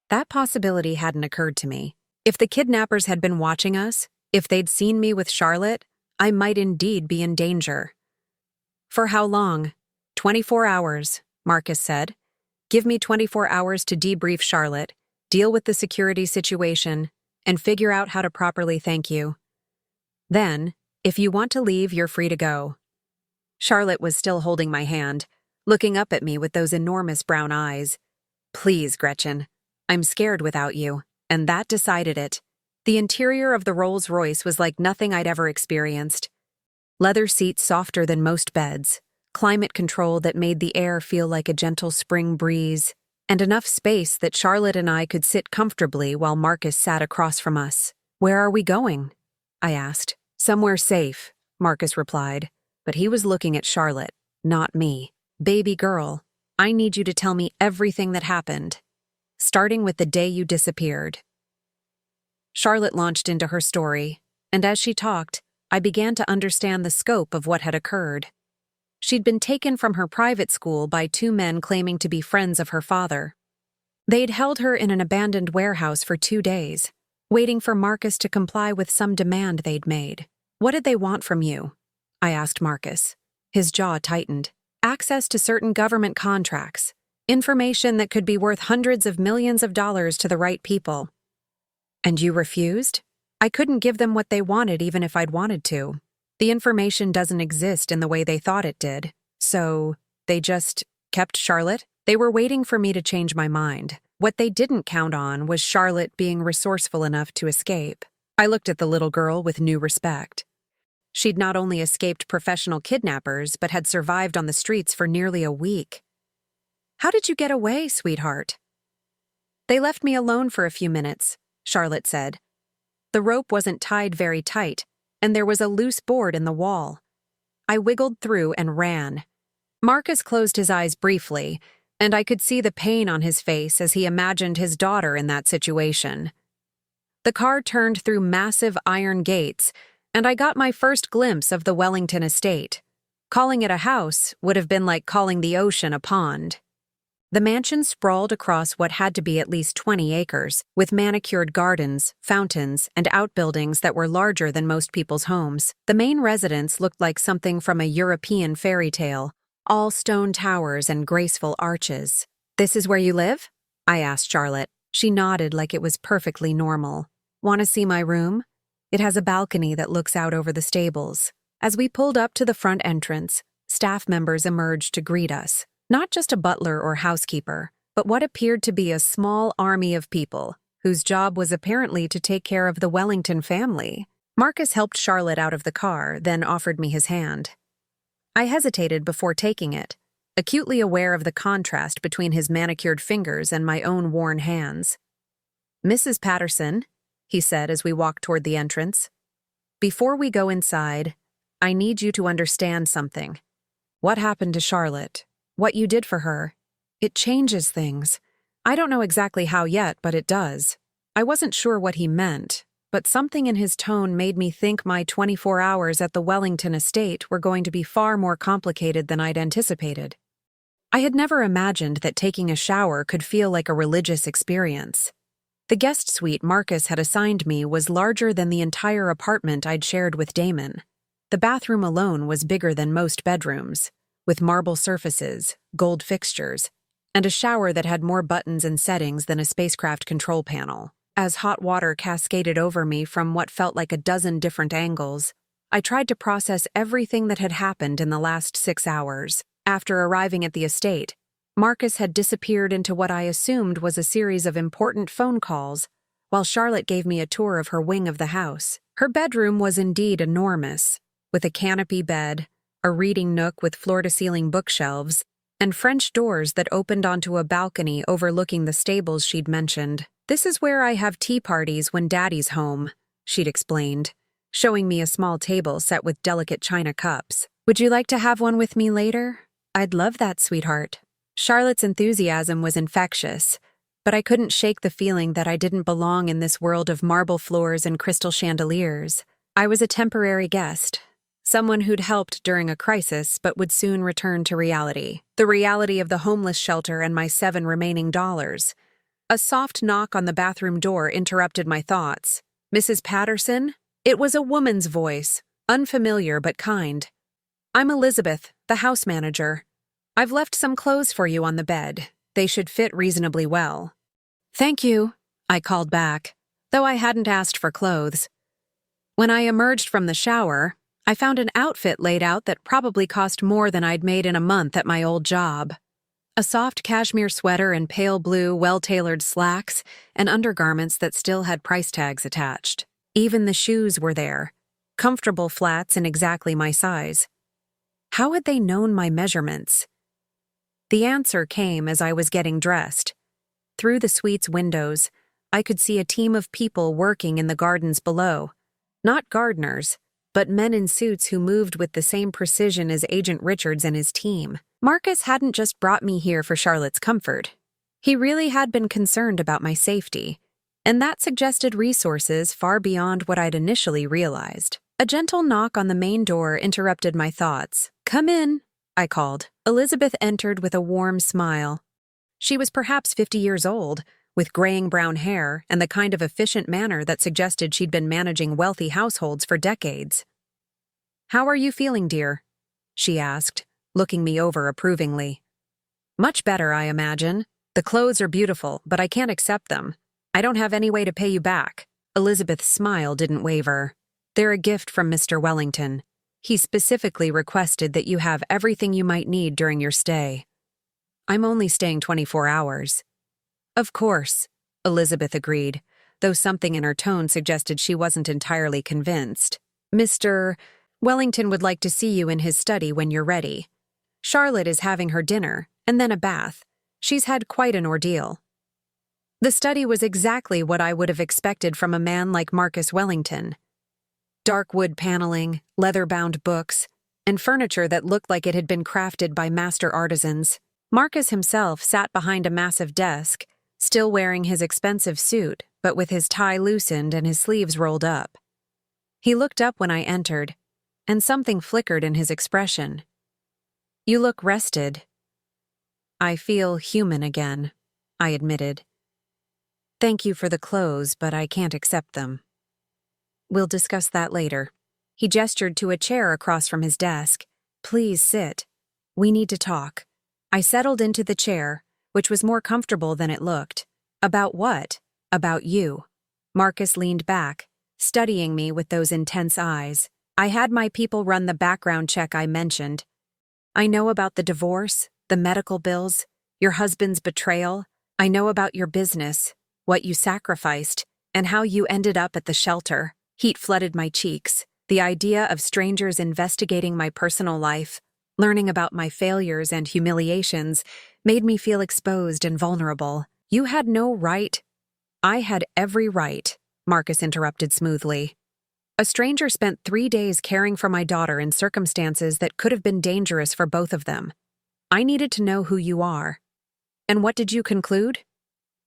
That possibility hadn't occurred to me. If the kidnappers had been watching us, if they'd seen me with Charlotte, I might indeed be in danger. "For how long?" 24 hours, Marcus said. "Give me 24 hours to debrief Charlotte, deal with the security situation, and figure out how to properly thank you. Then, if you want to leave, you're free to go." Charlotte was still holding my hand, looking up at me with those enormous brown eyes. "Please, Gretchen. I'm scared without you, and that decided it. The interior of the Rolls-Royce was like nothing I'd ever experienced. Leather seats softer than most beds, climate control that made the air feel like a gentle spring breeze, and enough space that Charlotte and I could sit comfortably while Marcus sat across from us. "Where are we going?" I asked. "Somewhere safe," Marcus replied, but he was looking at Charlotte, not me. "Baby girl, I need you to tell me everything that happened, starting with the day you disappeared." Charlotte launched into her story, and as she talked, I began to understand the scope of what had occurred. She'd been taken from her private school by two men claiming to be friends of her father. They'd held her in an abandoned warehouse for 2 days, waiting for Marcus to comply with some demand they'd made. "What did they want from you?" I asked Marcus. His jaw tightened. "Access to certain government contracts, information that could be worth hundreds of millions of dollars to the right people." "And you refused?" "I couldn't give them what they wanted even if I'd wanted to. The information doesn't exist in the way they thought it did. So, they just kept Charlotte. They were waiting for me to change my mind. What they didn't count on was Charlotte being resourceful enough to escape." I looked at the little girl with new respect. She'd not only escaped professional kidnappers, but had survived on the streets for nearly a week. "How did you get away, sweetheart?" "They left me alone for a few minutes," Charlotte said. "The rope wasn't tied very tight, and there was a loose board in the wall. I wiggled through and ran." Marcus closed his eyes briefly, and I could see the pain on his face as he imagined his daughter in that situation. The car turned through massive iron gates, and I got my first glimpse of the Wellington estate. Calling it a house would have been like calling the ocean a pond. The mansion sprawled across what had to be at least 20 acres, with manicured gardens, fountains, and outbuildings that were larger than most people's homes. The main residence looked like something from a European fairy tale, all stone towers and graceful arches. "This is where you live?" I asked Charlotte. She nodded like it was perfectly normal. "Want to see my room? It has a balcony that looks out over the stables." As we pulled up to the front entrance, staff members emerged to greet us. Not just a butler or housekeeper, but what appeared to be a small army of people, whose job was apparently to take care of the Wellington family. Marcus helped Charlotte out of the car, then offered me his hand. I hesitated before taking it, acutely aware of the contrast between his manicured fingers and my own worn hands. "Mrs. Patterson," he said as we walked toward the entrance, "before we go inside, I need you to understand something. What happened to Charlotte? What you did for her? It changes things. I don't know exactly how yet, but it does." I wasn't sure what he meant, but something in his tone made me think my 24 hours at the Wellington estate were going to be far more complicated than I'd anticipated. I had never imagined that taking a shower could feel like a religious experience. The guest suite Marcus had assigned me was larger than the entire apartment I'd shared with Damon. The bathroom alone was bigger than most bedrooms, with marble surfaces, gold fixtures, and a shower that had more buttons and settings than a spacecraft control panel. As hot water cascaded over me from what felt like a dozen different angles, I tried to process everything that had happened in the last 6 hours. After arriving at the estate, Marcus had disappeared into what I assumed was a series of important phone calls, while Charlotte gave me a tour of her wing of the house. Her bedroom was indeed enormous, with a canopy bed, a reading nook with floor-to-ceiling bookshelves, and French doors that opened onto a balcony overlooking the stables she'd mentioned. "This is where I have tea parties when Daddy's home," she'd explained, showing me a small table set with delicate china cups. "Would you like to have one with me later?" "I'd love that, sweetheart." Charlotte's enthusiasm was infectious, but I couldn't shake the feeling that I didn't belong in this world of marble floors and crystal chandeliers. I was a temporary guest, someone who'd helped during a crisis but would soon return to reality. The reality of the homeless shelter and my 7 remaining dollars. A soft knock on the bathroom door interrupted my thoughts. "Mrs. Patterson?" It was a woman's voice, unfamiliar but kind. "I'm Elizabeth, the house manager. I've left some clothes for you on the bed. They should fit reasonably well." "Thank you," I called back, though I hadn't asked for clothes. When I emerged from the shower, I found an outfit laid out that probably cost more than I'd made in a month at my old job. A soft cashmere sweater and pale blue, well-tailored slacks, and undergarments that still had price tags attached. Even the shoes were there, comfortable flats in exactly my size. How had they known my measurements? The answer came as I was getting dressed. Through the suite's windows, I could see a team of people working in the gardens below. Not gardeners, but men in suits who moved with the same precision as Agent Richards and his team. Marcus hadn't just brought me here for Charlotte's comfort. He really had been concerned about my safety, and that suggested resources far beyond what I'd initially realized. A gentle knock on the main door interrupted my thoughts. "Come in," I called. Elizabeth entered with a warm smile. She was perhaps 50 years old, with graying brown hair and the kind of efficient manner that suggested she'd been managing wealthy households for decades. "How are you feeling, dear?" she asked, looking me over approvingly. "Much better, I imagine. The clothes are beautiful, but I can't accept them. I don't have any way to pay you back." Elizabeth's smile didn't waver. "They're a gift from Mr. Wellington. He specifically requested that you have everything you might need during your stay. I'm only staying 24 hours. "Of course," Elizabeth agreed, though something in her tone suggested she wasn't entirely convinced. "Mr. Wellington would like to see you in his study when you're ready. Charlotte is having her dinner, and then a bath. She's had quite an ordeal." The study was exactly what I would have expected from a man like Marcus Wellington. Dark wood paneling, leather-bound books, and furniture that looked like it had been crafted by master artisans. Marcus himself sat behind a massive desk, still wearing his expensive suit, but with his tie loosened and his sleeves rolled up. He looked up when I entered, and something flickered in his expression. "You look rested." "I feel human again," I admitted. "Thank you for the clothes, but I can't accept them." "We'll discuss that later." He gestured to a chair across from his desk. "Please sit. We need to talk." I settled into the chair, which was more comfortable than it looked. "About what?" "About you." Marcus leaned back, studying me with those intense eyes. "I had my people run the background check I mentioned. I know about the divorce, the medical bills, your husband's betrayal. I know about your business, what you sacrificed, and how you ended up at the shelter." Heat flooded my cheeks. The idea of strangers investigating my personal life, learning about my failures and humiliations, made me feel exposed and vulnerable. "You had no right." "I had every right," Marcus interrupted smoothly. "A stranger spent 3 days caring for my daughter in circumstances that could have been dangerous for both of them. I needed to know who you are." "And what did you conclude?"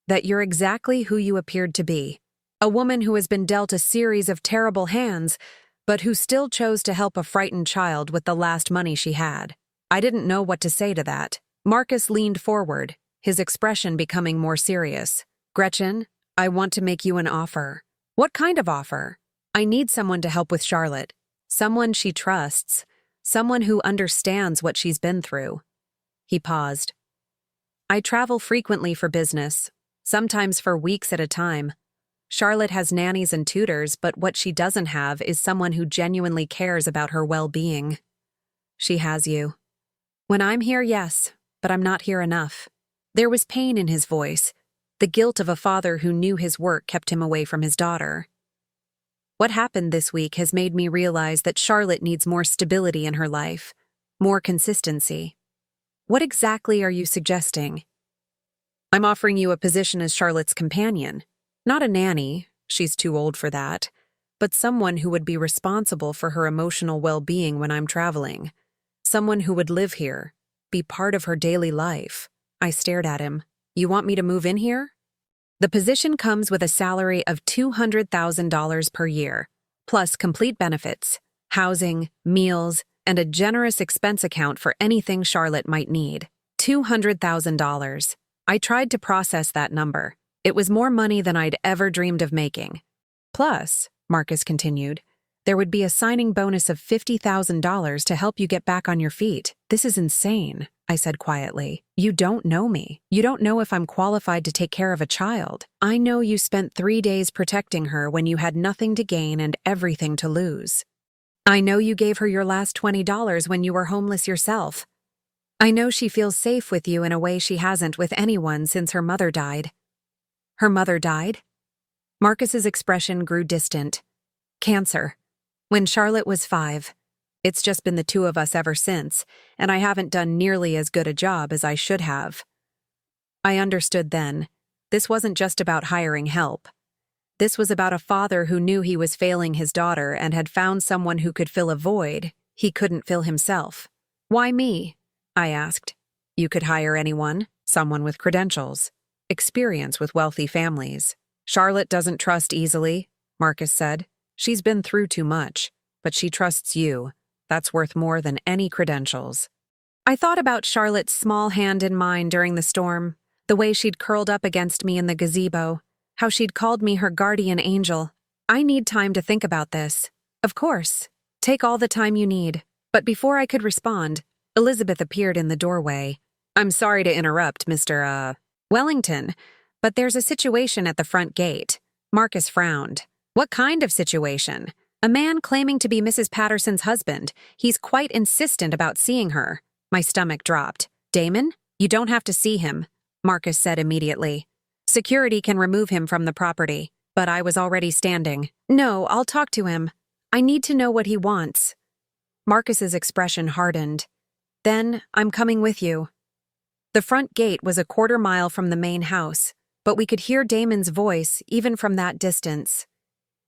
"That you're exactly who you appeared to be. A woman who has been dealt a series of terrible hands, but who still chose to help a frightened child with the last money she had." I didn't know what to say to that. Marcus leaned forward, his expression becoming more serious. "Gretchen, I want to make you an offer." "What kind of offer?" "I need someone to help with Charlotte. Someone she trusts. Someone who understands what she's been through." He paused. "I travel frequently for business, sometimes for weeks at a time. Charlotte has nannies and tutors, but what she doesn't have is someone who genuinely cares about her well-being." "She has you." "When I'm here, yes, but I'm not here enough." There was pain in his voice, the guilt of a father who knew his work kept him away from his daughter. "What happened this week has made me realize that Charlotte needs more stability in her life, more consistency." "What exactly are you suggesting?" "I'm offering you a position as Charlotte's companion. Not a nanny, she's too old for that, but someone who would be responsible for her emotional well-being when I'm traveling. Someone who would live here, be part of her daily life." I stared at him. "You want me to move in here?" "The position comes with a salary of $200,000 per year, plus complete benefits, housing, meals, and a generous expense account for anything Charlotte might need." $200,000. I tried to process that number. It was more money than I'd ever dreamed of making. "Plus," Marcus continued, "there would be a signing bonus of $50,000 to help you get back on your feet." "This is insane," I said quietly. "You don't know me. You don't know if I'm qualified to take care of a child. I know you spent 3 days protecting her when you had nothing to gain and everything to lose. I know you gave her your last $20 when you were homeless yourself. I know she feels safe with you in a way she hasn't with anyone since her mother died. Her mother died? Marcus's expression grew distant. Cancer. When Charlotte was 5. It's just been the two of us ever since, and I haven't done nearly as good a job as I should have. I understood then. This wasn't just about hiring help. This was about a father who knew he was failing his daughter and had found someone who could fill a void he couldn't fill himself. Why me? I asked. You could hire anyone, someone with credentials, experience with wealthy families. Charlotte doesn't trust easily, Marcus said. She's been through too much, but she trusts you. That's worth more than any credentials. I thought about Charlotte's small hand in mine during the storm, the way she'd curled up against me in the gazebo, how she'd called me her guardian angel. I need time to think about this. Of course. Take all the time you need. But before I could respond, Elizabeth appeared in the doorway. I'm sorry to interrupt, Mr. Wellington, but there's a situation at the front gate. Marcus frowned. What kind of situation? A man claiming to be Mrs. Patterson's husband. He's quite insistent about seeing her. My stomach dropped. Damon? You don't have to see him, Marcus said immediately. Security can remove him from the property. But I was already standing. No, I'll talk to him. I need to know what he wants. Marcus's expression hardened. Then, I'm coming with you. The front gate was a quarter-mile from the main house, but we could hear Damon's voice even from that distance.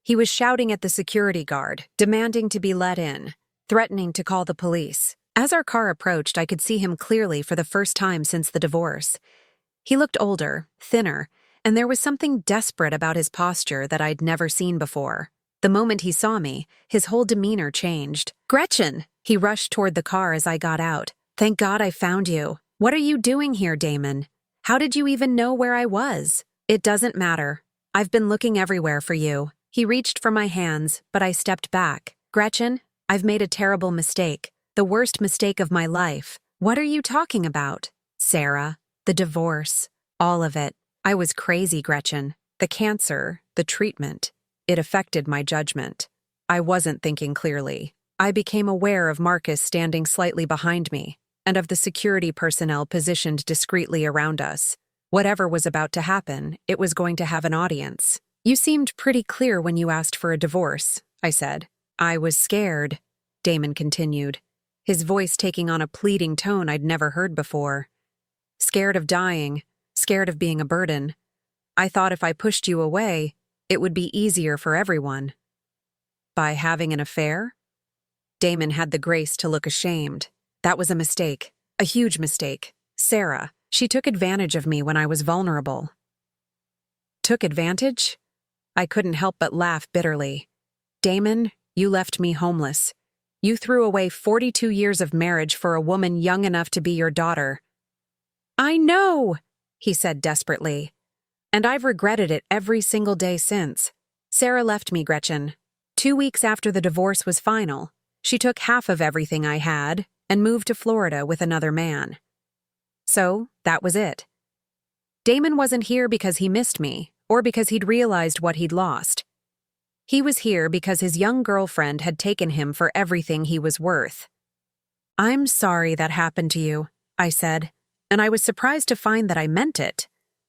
He was shouting at the security guard, demanding to be let in, threatening to call the police. As our car approached, I could see him clearly for the first time since the divorce. He looked older, thinner, and there was something desperate about his posture that I'd never seen before. The moment he saw me, his whole demeanor changed. Gretchen! He rushed toward the car as I got out. Thank God I found you. What are you doing here, Damon? How did you even know where I was? It doesn't matter. I've been looking everywhere for you. He reached for my hands, but I stepped back. Gretchen, I've made a terrible mistake. The worst mistake of my life. What are you talking about? Sarah, the divorce, all of it. I was crazy, Gretchen. The cancer, the treatment. It affected my judgment. I wasn't thinking clearly. I became aware of Marcus standing slightly behind me, and of the security personnel positioned discreetly around us. Whatever was about to happen, it was going to have an audience. You seemed pretty clear when you asked for a divorce, I said. I was scared, Damon continued, his voice taking on a pleading tone I'd never heard before. Scared of dying, scared of being a burden. I thought if I pushed you away, it would be easier for everyone. By having an affair? Damon had the grace to look ashamed. That was a mistake, a huge mistake. Sarah, she took advantage of me when I was vulnerable. Took advantage? I couldn't help but laugh bitterly. Damon, you left me homeless. You threw away 42 years of marriage for a woman young enough to be your daughter. I know, he said desperately. And I've regretted it every single day since. Sarah left me, Gretchen. 2 weeks after the divorce was final, she took half of everything I had and moved to Florida with another man. So, that was it. Damon wasn't here because he missed me, or because he'd realized what he'd lost. He was here because his young girlfriend had taken him for everything he was worth. I'm sorry that happened to you, I said, and I was surprised to find that I meant it.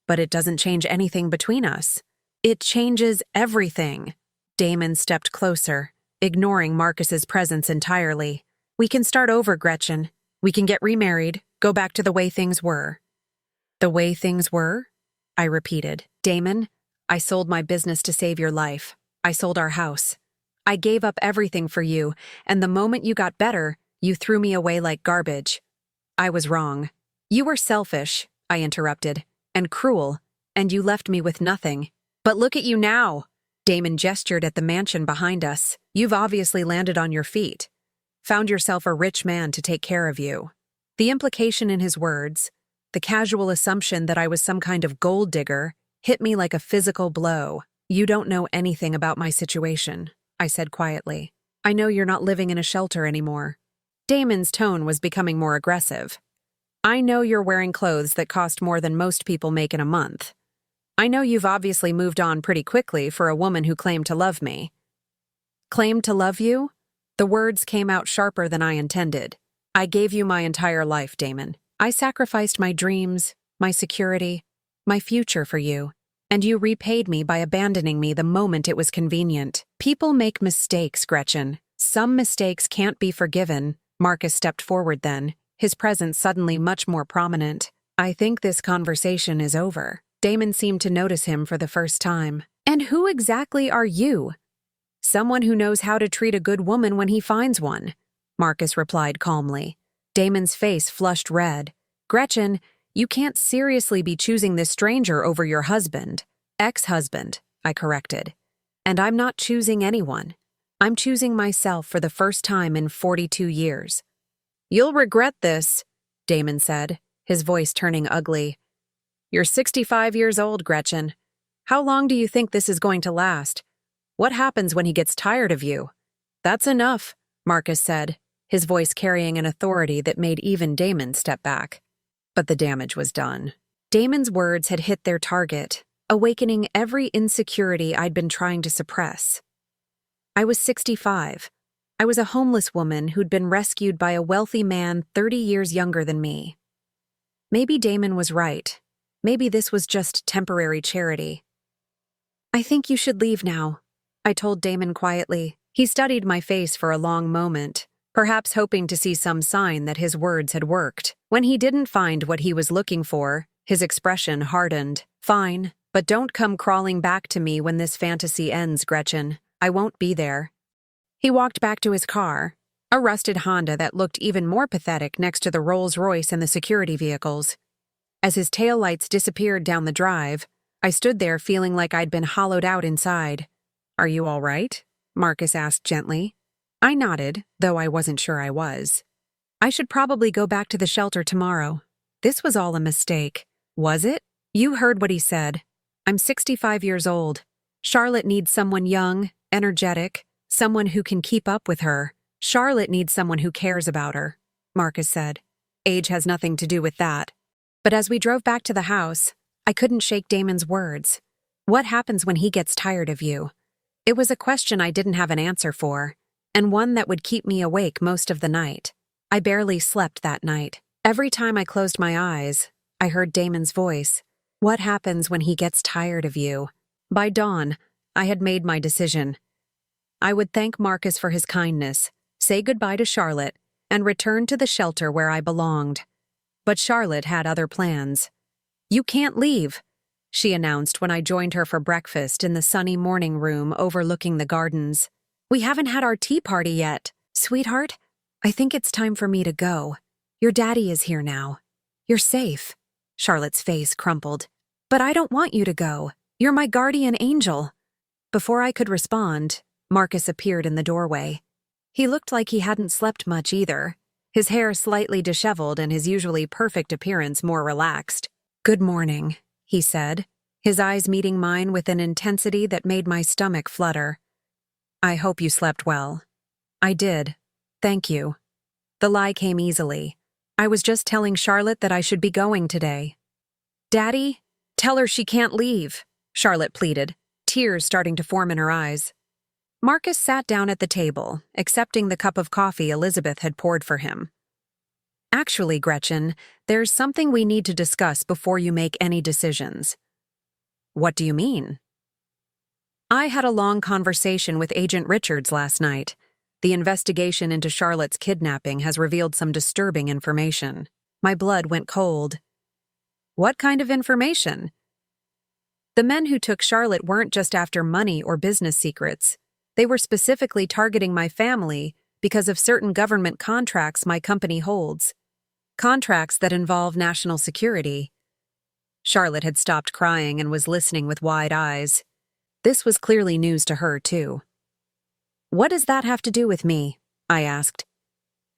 But it doesn't change anything between us. It changes everything. Damon stepped closer, ignoring Marcus's presence entirely. We can start over, Gretchen. We can get remarried, go back to the way things were. The way things were? I repeated. Damon, I sold my business to save your life. I sold our house. I gave up everything for you, and the moment you got better, you threw me away like garbage. I was wrong. You were selfish, I interrupted, and cruel, and you left me with nothing. But look at you now. Damon gestured at the mansion behind us. You've obviously landed on your feet. Found yourself a rich man to take care of you. The implication in his words, the casual assumption that I was some kind of gold digger, hit me like a physical blow. You don't know anything about my situation, I said quietly. I know you're not living in a shelter anymore. Damon's tone was becoming more aggressive. I know you're wearing clothes that cost more than most people make in a month. I know you've obviously moved on pretty quickly for a woman who claimed to love me. Claimed to love you? The words came out sharper than I intended. I gave you my entire life, Damon. I sacrificed my dreams, my security, my future for you, and you repaid me by abandoning me the moment it was convenient. People make mistakes, Gretchen. Some mistakes can't be forgiven. Marcus stepped forward then, his presence suddenly much more prominent. I think this conversation is over. Damon seemed to notice him for the first time. And who exactly are you? Someone who knows how to treat a good woman when he finds one, Marcus replied calmly. Damon's face flushed red. Gretchen, you can't seriously be choosing this stranger over your husband. Ex-husband, I corrected. And I'm not choosing anyone. I'm choosing myself for the first time in 42 years. You'll regret this, Damon said, his voice turning ugly. You're 65 years old, Gretchen. How long do you think this is going to last? What happens when he gets tired of you? That's enough, Marcus said, his voice carrying an authority that made even Damon step back. But the damage was done. Damon's words had hit their target, awakening every insecurity I'd been trying to suppress. I was 65. I was a homeless woman who'd been rescued by a wealthy man 30 years younger than me. Maybe Damon was right. Maybe this was just temporary charity. I think you should leave now, I told Damon quietly. He studied my face for a long moment, perhaps hoping to see some sign that his words had worked. When he didn't find what he was looking for, his expression hardened. Fine, but don't come crawling back to me when this fantasy ends, Gretchen. I won't be there. He walked back to his car, a rusted Honda that looked even more pathetic next to the Rolls-Royce and the security vehicles. As his taillights disappeared down the drive, I stood there feeling like I'd been hollowed out inside. Are you all right? Marcus asked gently. I nodded, though I wasn't sure I was. I should probably go back to the shelter tomorrow. This was all a mistake. Was it? You heard what he said. I'm 65 years old. Charlotte needs someone young, energetic, someone who can keep up with her. Charlotte needs someone who cares about her, Marcus said. Age has nothing to do with that. But as we drove back to the house, I couldn't shake Damon's words. What happens when he gets tired of you? It was a question I didn't have an answer for, and one that would keep me awake most of the night. I barely slept that night. Every time I closed my eyes, I heard Damon's voice. What happens when he gets tired of you? By dawn, I had made my decision. I would thank Marcus for his kindness, say goodbye to Charlotte, and return to the shelter where I belonged. But Charlotte had other plans. You can't leave, she announced when I joined her for breakfast in the sunny morning room overlooking the gardens. We haven't had our tea party yet. Sweetheart, I think it's time for me to go. Your daddy is here now. You're safe. Charlotte's face crumpled. But I don't want you to go. You're my guardian angel. Before I could respond, Marcus appeared in the doorway. He looked like he hadn't slept much either, his hair slightly disheveled and his usually perfect appearance more relaxed. Good morning, he said, his eyes meeting mine with an intensity that made my stomach flutter. I hope you slept well. I did. Thank you. The lie came easily. I was just telling Charlotte that I should be going today. Daddy, tell her she can't leave, Charlotte pleaded, tears starting to form in her eyes. Marcus sat down at the table, accepting the cup of coffee Elizabeth had poured for him. Actually, Gretchen, there's something we need to discuss before you make any decisions. What do you mean? I had a long conversation with Agent Richards last night. The investigation into Charlotte's kidnapping has revealed some disturbing information. My blood went cold. What kind of information? The men who took Charlotte weren't just after money or business secrets. They were specifically targeting my family because of certain government contracts my company holds. Contracts that involve national security. Charlotte had stopped crying and was listening with wide eyes. This was clearly news to her, too. What does that have to do with me? I asked.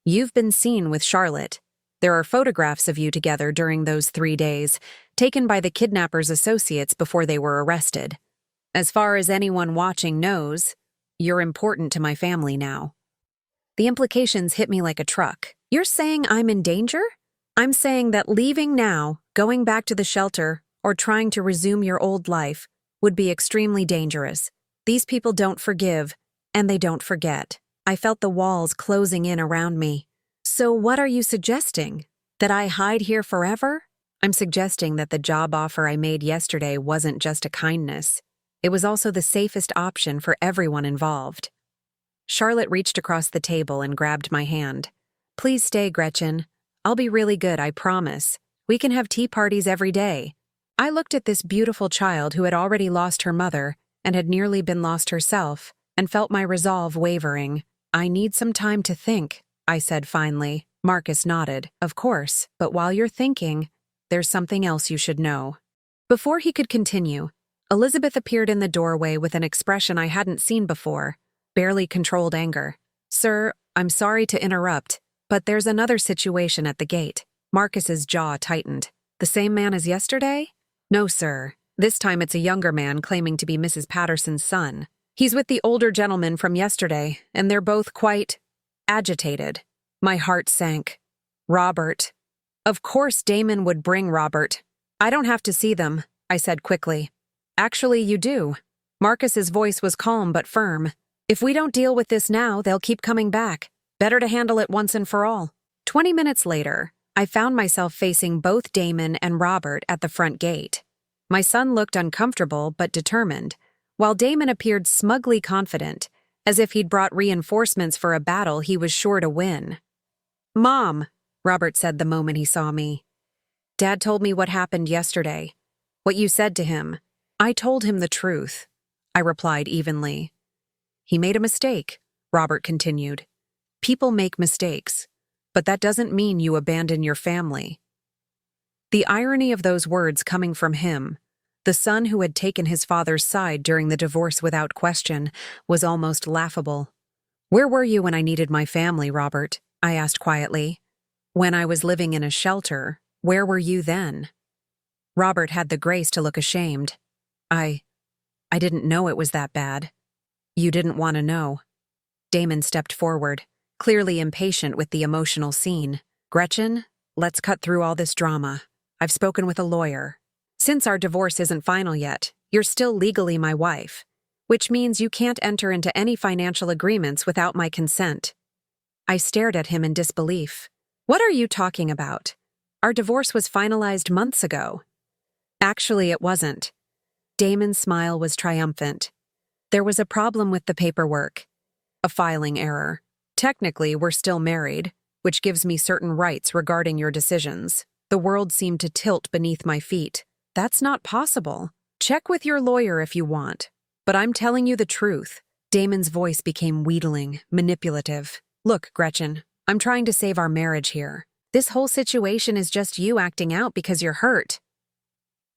You've been seen with Charlotte. There are photographs of you together during those 3 days, taken by the kidnappers' associates before they were arrested. As far as anyone watching knows, you're important to my family now. The implications hit me like a truck. You're saying I'm in danger? I'm saying that leaving now, going back to the shelter, or trying to resume your old life would be extremely dangerous. These people don't forgive, and they don't forget. I felt the walls closing in around me. So what are you suggesting? That I hide here forever? I'm suggesting that the job offer I made yesterday wasn't just a kindness. It was also the safest option for everyone involved. Charlotte reached across the table and grabbed my hand. Please stay, Gretchen. I'll be really good, I promise. We can have tea parties every day. I looked at this beautiful child who had already lost her mother and had nearly been lost herself, and felt my resolve wavering. I need some time to think, I said finally. Marcus nodded. Of course, but while you're thinking, there's something else you should know. Before he could continue, Elizabeth appeared in the doorway with an expression I hadn't seen before, barely controlled anger. Sir, I'm sorry to interrupt, but there's another situation at the gate. Marcus's jaw tightened. The same man as yesterday? No, sir. This time it's a younger man claiming to be Mrs. Patterson's son. He's with the older gentleman from yesterday, and they're both quite agitated. My heart sank. Robert. Of course Damon would bring Robert. I don't have to see them, I said quickly. Actually, you do. Marcus's voice was calm but firm. If we don't deal with this now, they'll keep coming back. Better to handle it once and for all. 20 minutes later, I found myself facing both Damon and Robert at the front gate. My son looked uncomfortable but determined, while Damon appeared smugly confident, as if he'd brought reinforcements for a battle he was sure to win. Mom, Robert said the moment he saw me. Dad told me what happened yesterday. What you said to him. I told him the truth, I replied evenly. He made a mistake, Robert continued. People make mistakes, but that doesn't mean you abandon your family. The irony of those words coming from him, the son who had taken his father's side during the divorce without question, was almost laughable. Where were you when I needed my family, Robert? I asked quietly. When I was living in a shelter, where were you then? Robert had the grace to look ashamed. I didn't know it was that bad. You didn't want to know. Damon stepped forward, clearly impatient with the emotional scene. Gretchen, let's cut through all this drama. I've spoken with a lawyer. Since our divorce isn't final yet, you're still legally my wife, which means you can't enter into any financial agreements without my consent. I stared at him in disbelief. What are you talking about? Our divorce was finalized months ago. Actually, it wasn't. Damon's smile was triumphant. There was a problem with the paperwork. A filing error. Technically, we're still married, which gives me certain rights regarding your decisions. The world seemed to tilt beneath my feet. That's not possible. Check with your lawyer if you want. But I'm telling you the truth. Damon's voice became wheedling, manipulative. Look, Gretchen, I'm trying to save our marriage here. This whole situation is just you acting out because you're hurt.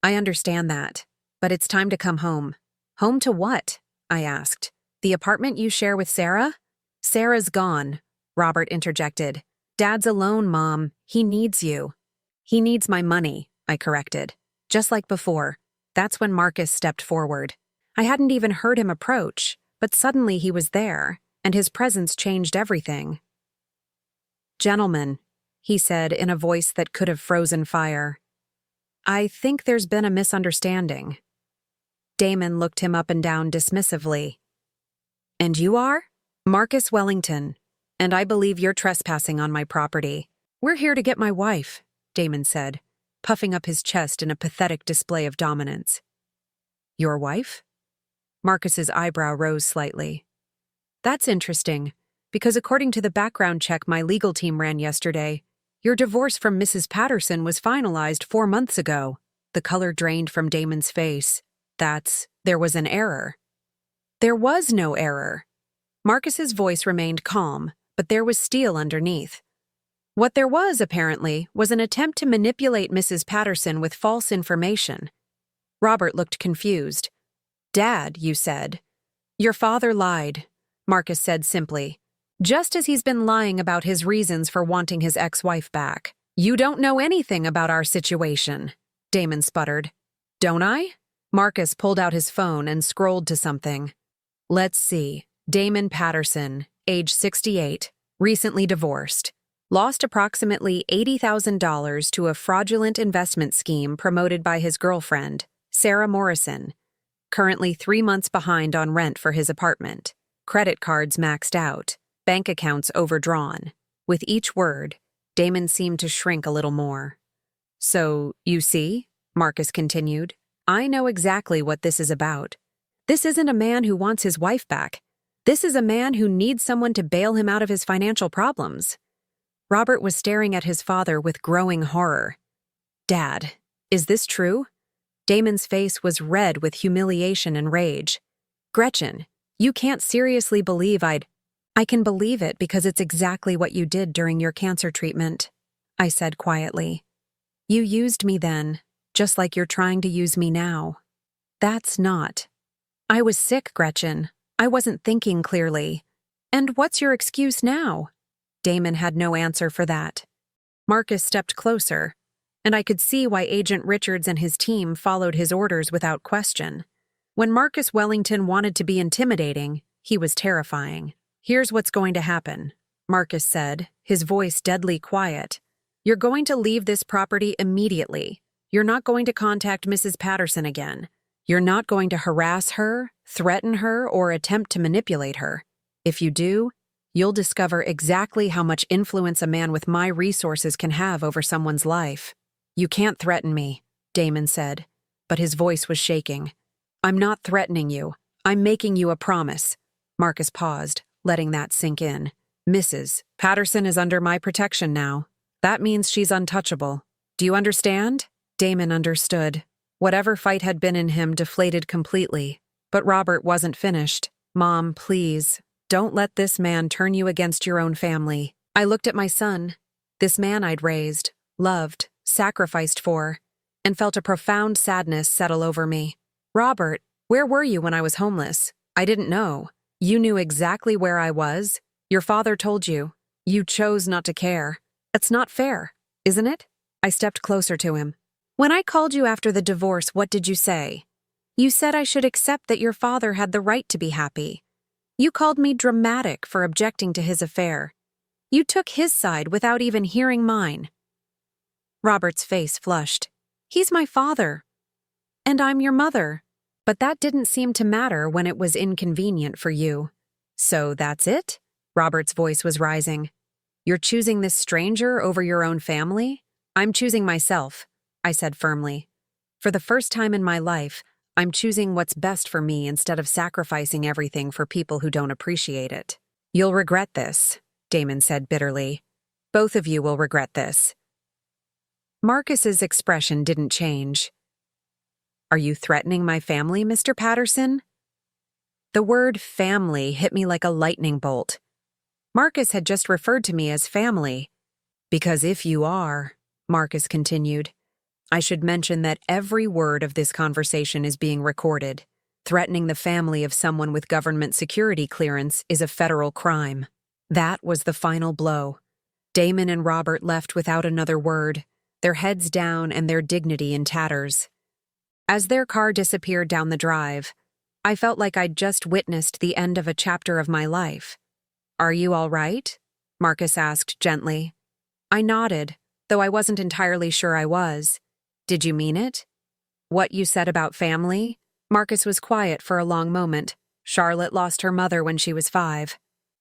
I understand that, but it's time to come home. Home to what? I asked. The apartment you share with Sarah? Sarah's gone, Robert interjected. Dad's alone, Mom. He needs you. He needs my money, I corrected. Just like before. That's when Marcus stepped forward. I hadn't even heard him approach, but suddenly he was there, and his presence changed everything. Gentlemen, he said in a voice that could have frozen fire. I think there's been a misunderstanding. Damon looked him up and down dismissively. And you are? Marcus Wellington, and I believe you're trespassing on my property. We're here to get my wife, Damon said, puffing up his chest in a pathetic display of dominance. Your wife? Marcus's eyebrow rose slightly. That's interesting, because according to the background check my legal team ran yesterday, your divorce from Mrs. Patterson was finalized 4 months ago. The color drained from Damon's face. There was an error. There was no error. Marcus's voice remained calm, but there was steel underneath. What there was, apparently, was an attempt to manipulate Mrs. Patterson with false information. Robert looked confused. Dad, you said. Your father lied, Marcus said simply. Just as he's been lying about his reasons for wanting his ex-wife back. You don't know anything about our situation, Damon sputtered. Don't I? Marcus pulled out his phone and scrolled to something. Let's see. Damon Patterson, age 68, recently divorced. Lost approximately $80,000 to a fraudulent investment scheme promoted by his girlfriend, Sarah Morrison. Currently 3 months behind on rent for his apartment. Credit cards maxed out. Bank accounts overdrawn. With each word, Damon seemed to shrink a little more. "So, you see," Marcus continued, "I know exactly what this is about. This isn't a man who wants his wife back. This is a man who needs someone to bail him out of his financial problems." Robert was staring at his father with growing horror. "Dad, is this true?" Damon's face was red with humiliation and rage. "Gretchen, you can't seriously believe I can believe it because it's exactly what you did during your cancer treatment," I said quietly. "You used me then, just like you're trying to use me now." "That's not." "I was sick, Gretchen. I wasn't thinking clearly." "And what's your excuse now?" Damon had no answer for that. Marcus stepped closer, and I could see why Agent Richards and his team followed his orders without question. When Marcus Wellington wanted to be intimidating, he was terrifying. "Here's what's going to happen," Marcus said, his voice deadly quiet. "You're going to leave this property immediately. You're not going to contact Mrs. Patterson again. You're not going to harass her, threaten her, or attempt to manipulate her. If you do, you'll discover exactly how much influence a man with my resources can have over someone's life." "You can't threaten me," Damon said, but his voice was shaking. "I'm not threatening you. I'm making you a promise." Marcus paused, letting that sink in. "Mrs. Patterson is under my protection now. That means she's untouchable. Do you understand?" Damon understood. Whatever fight had been in him deflated completely. But Robert wasn't finished. "Mom, please, don't let this man turn you against your own family." I looked at my son, this man I'd raised, loved, sacrificed for, and felt a profound sadness settle over me. "Robert, where were you when I was homeless? I didn't know. You knew exactly where I was. Your father told you. You chose not to care. It's not fair, isn't it?" I stepped closer to him. "When I called you after the divorce, what did you say? You said I should accept that your father had the right to be happy. You called me dramatic for objecting to his affair. You took his side without even hearing mine." Robert's face flushed. "He's my father. And I'm your mother. But that didn't seem to matter when it was inconvenient for you." "So that's it?" Robert's voice was rising. "You're choosing this stranger over your own family?" "I'm choosing myself," I said firmly. "For the first time in my life, I'm choosing what's best for me instead of sacrificing everything for people who don't appreciate it." "You'll regret this," Damon said bitterly. "Both of you will regret this." Marcus's expression didn't change. "Are you threatening my family, Mr. Patterson?" The word family hit me like a lightning bolt. Marcus had just referred to me as family. "Because if you are," Marcus continued, "I should mention that every word of this conversation is being recorded. Threatening the family of someone with government security clearance is a federal crime." That was the final blow. Damon and Robert left without another word, their heads down and their dignity in tatters. As their car disappeared down the drive, I felt like I'd just witnessed the end of a chapter of my life. "Are you all right?" Marcus asked gently. I nodded, though I wasn't entirely sure I was. "Did you mean it? What you said about family?" Marcus was quiet for a long moment. "Charlotte lost her mother when she was 5.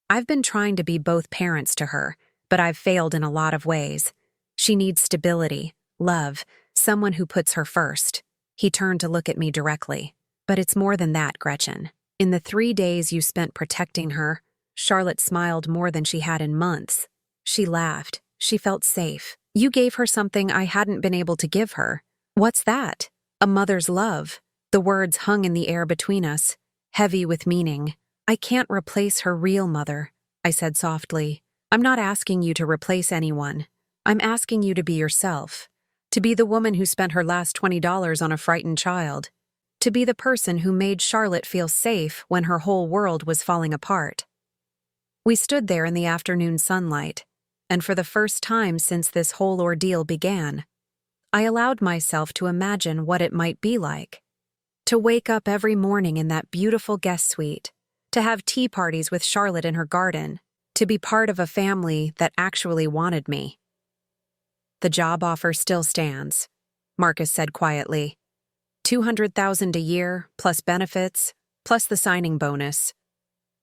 I've been trying to be both parents to her, but I've failed in a lot of ways. She needs stability, love, someone who puts her first." He turned to look at me directly. "But it's more than that, Gretchen. In the 3 days you spent protecting her, Charlotte smiled more than she had in months. She laughed. She felt safe. You gave her something I hadn't been able to give her." "What's that?" "A mother's love." The words hung in the air between us, heavy with meaning. "I can't replace her real mother," I said softly. "I'm not asking you to replace anyone. I'm asking you to be yourself. To be the woman who spent her last $20 on a frightened child. To be the person who made Charlotte feel safe when her whole world was falling apart." We stood there in the afternoon sunlight, and for the first time since this whole ordeal began, I allowed myself to imagine what it might be like. To wake up every morning in that beautiful guest suite, to have tea parties with Charlotte in her garden, to be part of a family that actually wanted me. "The job offer still stands," Marcus said quietly. $200,000 a year, plus benefits, plus the signing bonus.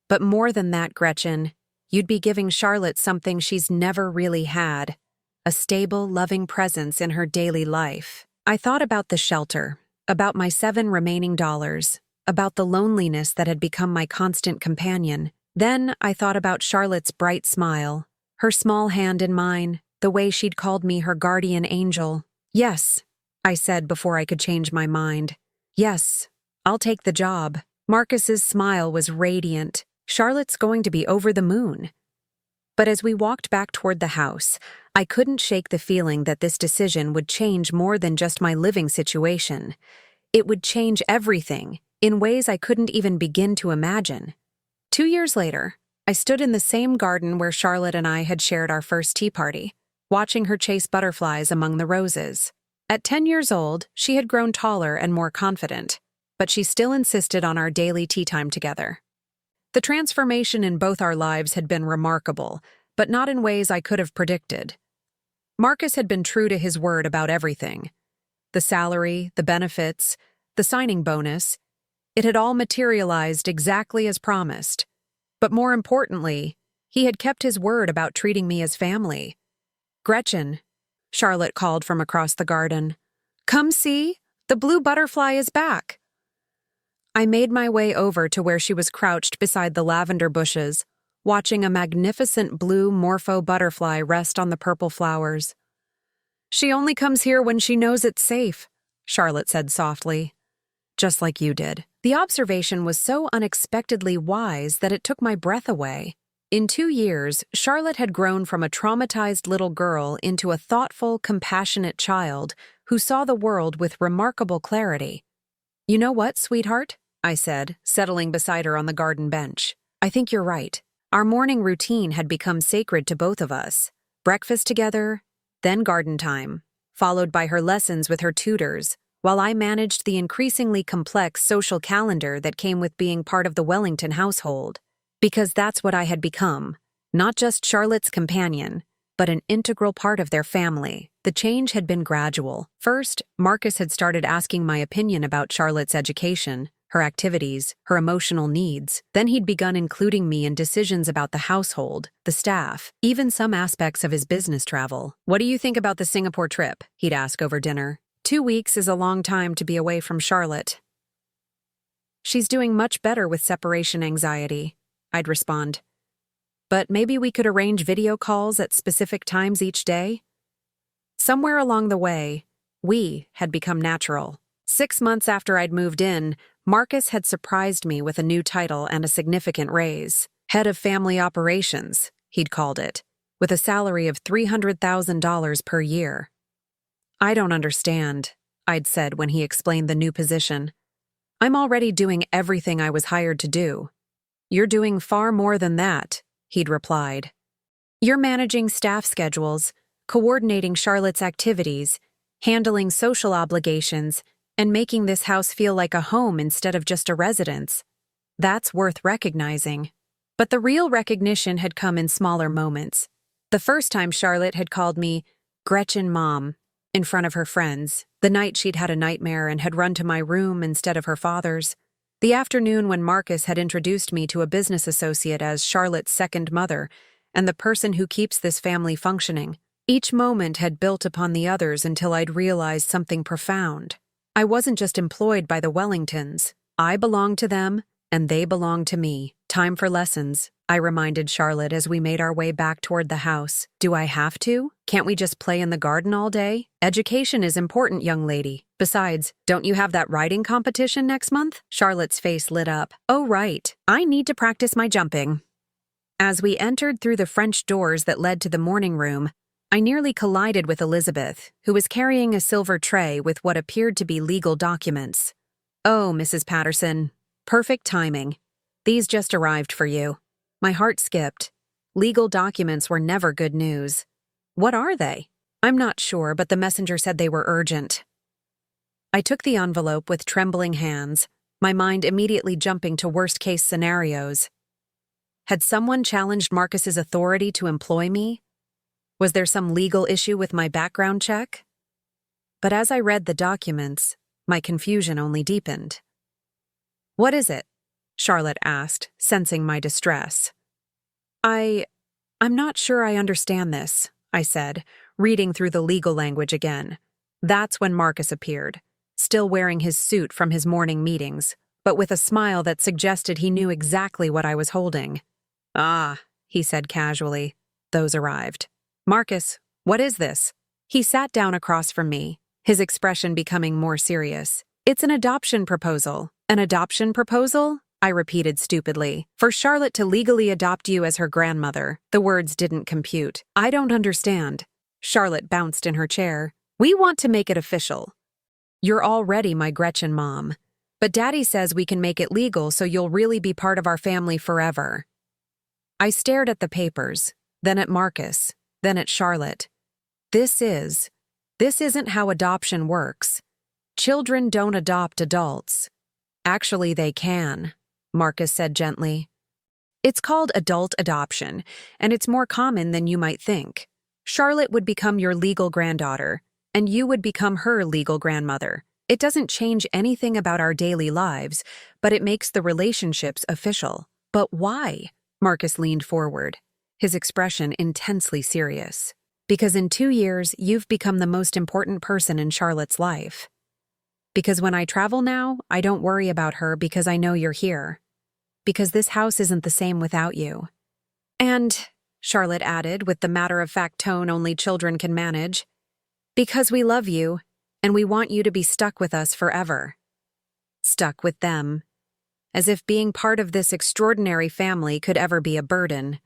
"But more than that, Gretchen, you'd be giving Charlotte something she's never really had, a stable, loving presence in her daily life. I thought about the shelter, about my 7 remaining dollars, about the loneliness that had become my constant companion. Then I thought about Charlotte's bright smile, her small hand in mine, the way she'd called me her guardian angel. Yes, I said before I could change my mind. Yes, I'll take the job. Marcus's smile was radiant. Charlotte's going to be over the moon. But as we walked back toward the house, I couldn't shake the feeling that this decision would change more than just my living situation. It would change everything, in ways I couldn't even begin to imagine. 2 years later, I stood in the same garden where Charlotte and I had shared our first tea party, watching her chase butterflies among the roses. At 10 years old, she had grown taller and more confident, but she still insisted on our daily tea time together. The transformation in both our lives had been remarkable, but not in ways I could have predicted. Marcus had been true to his word about everything. The salary, the benefits, the signing bonus, it had all materialized exactly as promised. But more importantly, he had kept his word about treating me as family. "Gretchen," Charlotte called from across the garden. "Come see, the blue butterfly is back." I made my way over to where she was crouched beside the lavender bushes, watching a magnificent blue morpho butterfly rest on the purple flowers. "She only comes here when she knows it's safe," Charlotte said softly. "Just like you did." The observation was so unexpectedly wise that it took my breath away. In 2 years, Charlotte had grown from a traumatized little girl into a thoughtful, compassionate child who saw the world with remarkable clarity. "You know what, sweetheart?" I said, settling beside her on the garden bench. "I think you're right. Our morning routine had become sacred to both of us. Breakfast together, then garden time, followed by her lessons with her tutors, while I managed the increasingly complex social calendar that came with being part of the Wellington household. Because that's what I had become, not just Charlotte's companion, but an integral part of their family. The change had been gradual. First, Marcus had started asking my opinion about Charlotte's education, her activities, her emotional needs. Then he'd begun including me in decisions about the household, the staff, even some aspects of his business travel. "What do you think about the Singapore trip?" he'd ask over dinner. 2 weeks is a long time to be away from Charlotte. "She's doing much better with separation anxiety," I'd respond. "But maybe we could arrange video calls at specific times each day?" Somewhere along the way, we had become natural. 6 months after I'd moved in, Marcus had surprised me with a new title and a significant raise. Head of Family Operations, he'd called it, with a salary of $300,000 per year. "I don't understand," I'd said when he explained the new position. "I'm already doing everything I was hired to do." "You're doing far more than that," he'd replied. "You're managing staff schedules, coordinating Charlotte's activities, handling social obligations, and making this house feel like a home instead of just a residence. That's worth recognizing." But the real recognition had come in smaller moments. The first time Charlotte had called me Gretchen Mom in front of her friends, the night she'd had a nightmare and had run to my room instead of her father's, the afternoon when Marcus had introduced me to a business associate as Charlotte's second mother and the person who keeps this family functioning. Each moment had built upon the others until I'd realized something profound. I wasn't just employed by the Wellingtons. I belonged to them, and they belonged to me. "Time for lessons," I reminded Charlotte as we made our way back toward the house. "Do I have to? Can't we just play in the garden all day? Education is important, young lady. Besides, don't you have that writing competition next month?" Charlotte's face lit up. "Oh, right. I need to practice my jumping." As we entered through the French doors that led to the morning room, I nearly collided with Elizabeth, who was carrying a silver tray with what appeared to be legal documents. "Oh, Mrs. Patterson, perfect timing. These just arrived for you." My heart skipped. Legal documents were never good news. "What are they?" "I'm not sure, but the messenger said they were urgent." I took the envelope with trembling hands, my mind immediately jumping to worst-case scenarios. Had someone challenged Marcus's authority to employ me? Was there some legal issue with my background check? But as I read the documents, my confusion only deepened. "What is it?" Charlotte asked, sensing my distress. I'm not sure I understand this, I said, reading through the legal language again. That's when Marcus appeared, still wearing his suit from his morning meetings, but with a smile that suggested he knew exactly what I was holding. Ah, he said casually. Those arrived. Marcus, what is this? He sat down across from me, his expression becoming more serious. It's an adoption proposal. An adoption proposal? I repeated stupidly. For Charlotte to legally adopt you as her grandmother. The words didn't compute. I don't understand. Charlotte bounced in her chair. We want to make it official. You're already my Gretchen mom. But Daddy says we can make it legal so you'll really be part of our family forever. I stared at the papers, then at Marcus, then at Charlotte. This isn't how adoption works. Children don't adopt adults. Actually, they can, Marcus said gently. It's called adult adoption, and it's more common than you might think. Charlotte would become your legal granddaughter, and you would become her legal grandmother. It doesn't change anything about our daily lives, but it makes the relationships official. But why? Marcus leaned forward, his expression intensely serious. Because in 2 years, you've become the most important person in Charlotte's life. Because when I travel now, I don't worry about her because I know you're here. Because this house isn't the same without you. And, Charlotte added with the matter-of-fact tone only children can manage, because we love you, and we want you to be stuck with us forever. Stuck with them. As if being part of this extraordinary family could ever be a burden.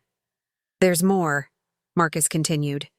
There's more, Marcus continued.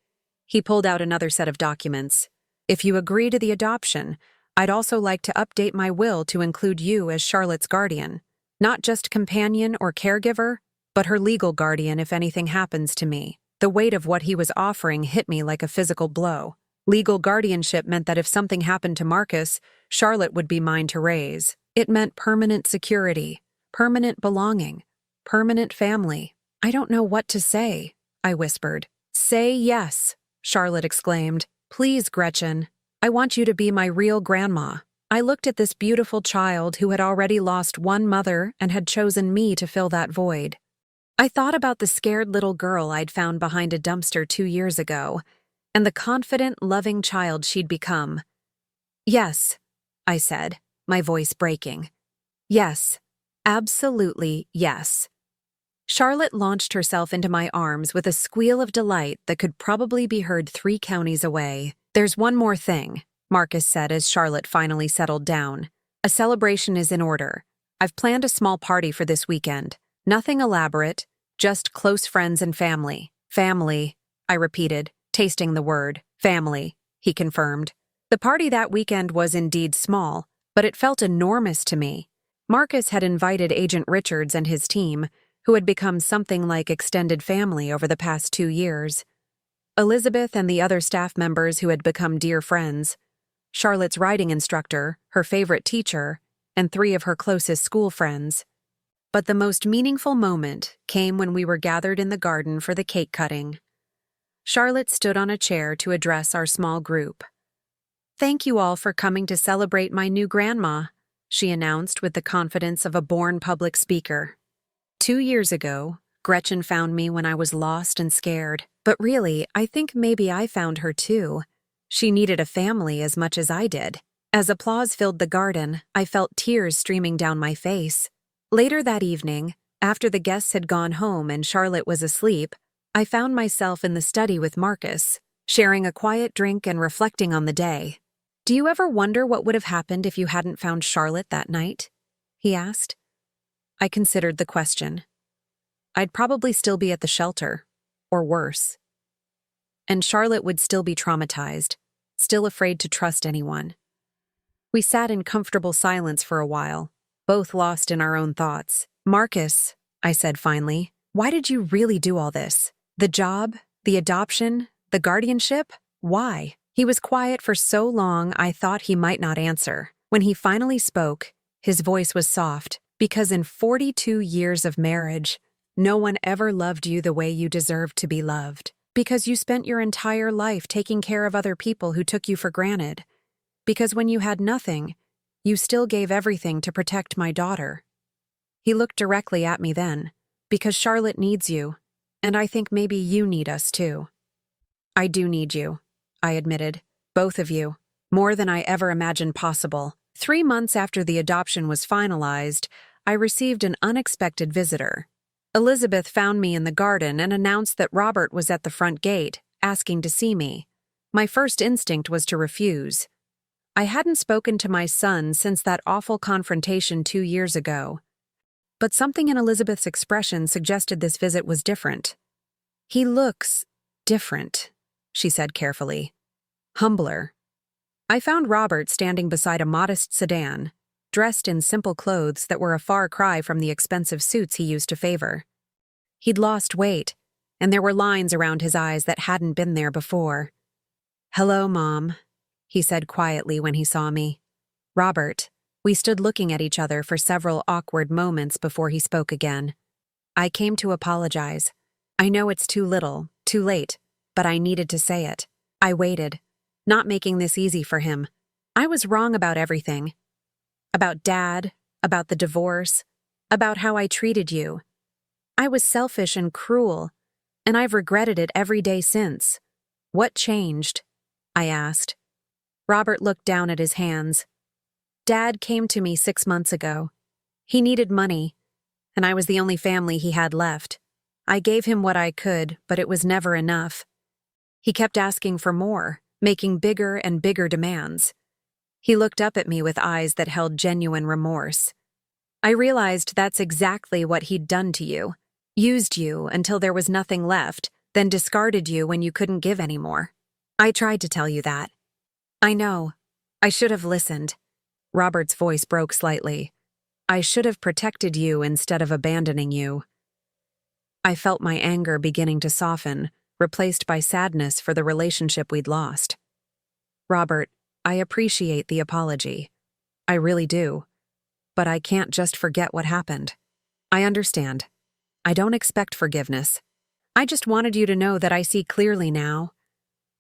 He pulled out another set of documents. If you agree to the adoption, I'd also like to update my will to include you as Charlotte's guardian. Not just companion or caregiver, but her legal guardian if anything happens to me. The weight of what he was offering hit me like a physical blow. Legal guardianship meant that if something happened to Marcus, Charlotte would be mine to raise. It meant permanent security, permanent belonging, permanent family. I don't know what to say, I whispered. Say yes, Charlotte exclaimed. Please, Gretchen. I want you to be my real grandma. I looked at this beautiful child who had already lost one mother and had chosen me to fill that void. I thought about the scared little girl I'd found behind a dumpster 2 years ago, and the confident, loving child she'd become. Yes, I said, my voice breaking. Yes, absolutely yes. Charlotte launched herself into my arms with a squeal of delight that could probably be heard 3 counties away. There's one more thing, Marcus said as Charlotte finally settled down. A celebration is in order. I've planned a small party for this weekend. Nothing elaborate, just close friends and family. Family, I repeated, tasting the word. Family, he confirmed. The party that weekend was indeed small, but it felt enormous to me. Marcus had invited Agent Richards and his team, who had become something like extended family over the past 2 years. Elizabeth and the other staff members who had become dear friends, Charlotte's riding instructor, her favorite teacher, and 3 of her closest school friends. But the most meaningful moment came when we were gathered in the garden for the cake cutting. Charlotte stood on a chair to address our small group. Thank you all for coming to celebrate my new grandma, she announced with the confidence of a born public speaker. 2 years ago, Gretchen found me when I was lost and scared, but really, I think maybe I found her too. She needed a family as much as I did. As applause filled the garden, I felt tears streaming down my face. Later that evening, after the guests had gone home and Charlotte was asleep, I found myself in the study with Marcus, sharing a quiet drink and reflecting on the day. Do you ever wonder what would have happened if you hadn't found Charlotte that night? He asked. I considered the question. I'd probably still be at the shelter, or worse. And Charlotte would still be traumatized, still afraid to trust anyone. We sat in comfortable silence for a while, both lost in our own thoughts. Marcus, I said finally, why did you really do all this? The job, the adoption, the guardianship? Why? He was quiet for so long I thought he might not answer. When he finally spoke, his voice was soft, because in 42 years of marriage, no one ever loved you the way you deserved to be loved. Because you spent your entire life taking care of other people who took you for granted. Because when you had nothing, you still gave everything to protect my daughter. He looked directly at me then. Because Charlotte needs you. And I think maybe you need us too. I do need you, I admitted. Both of you. More than I ever imagined possible. 3 months after the adoption was finalized, I received an unexpected visitor. Elizabeth found me in the garden and announced that Robert was at the front gate, asking to see me. My first instinct was to refuse. I hadn't spoken to my son since that awful confrontation 2 years ago. But something in Elizabeth's expression suggested this visit was different. He looks different, she said carefully. Humbler. I found Robert standing beside a modest sedan, dressed in simple clothes that were a far cry from the expensive suits he used to favor. He'd lost weight, and there were lines around his eyes that hadn't been there before. "Hello, Mom," he said quietly when he saw me. "Robert." We stood looking at each other for several awkward moments before he spoke again. "I came to apologize. I know it's too little, too late, but I needed to say it. I waited, not making this easy for him. I was wrong about everything. About Dad, about the divorce, about how I treated you. I was selfish and cruel, and I've regretted it every day since. What changed?" I asked. Robert looked down at his hands. "Dad came to me 6 months ago. He needed money, and I was the only family he had left. I gave him what I could, but it was never enough. He kept asking for more, making bigger and bigger demands. He looked up at me with eyes that held genuine remorse. I realized that's exactly what he'd done to you. Used you until there was nothing left, then discarded you when you couldn't give anymore. I tried to tell you that. I know. I should have listened." Robert's voice broke slightly. "I should have protected you instead of abandoning you." I felt my anger beginning to soften, replaced by sadness for the relationship we'd lost. "Robert, I appreciate the apology. I really do. But I can't just forget what happened. I understand. I don't expect forgiveness. I just wanted you to know that I see clearly now.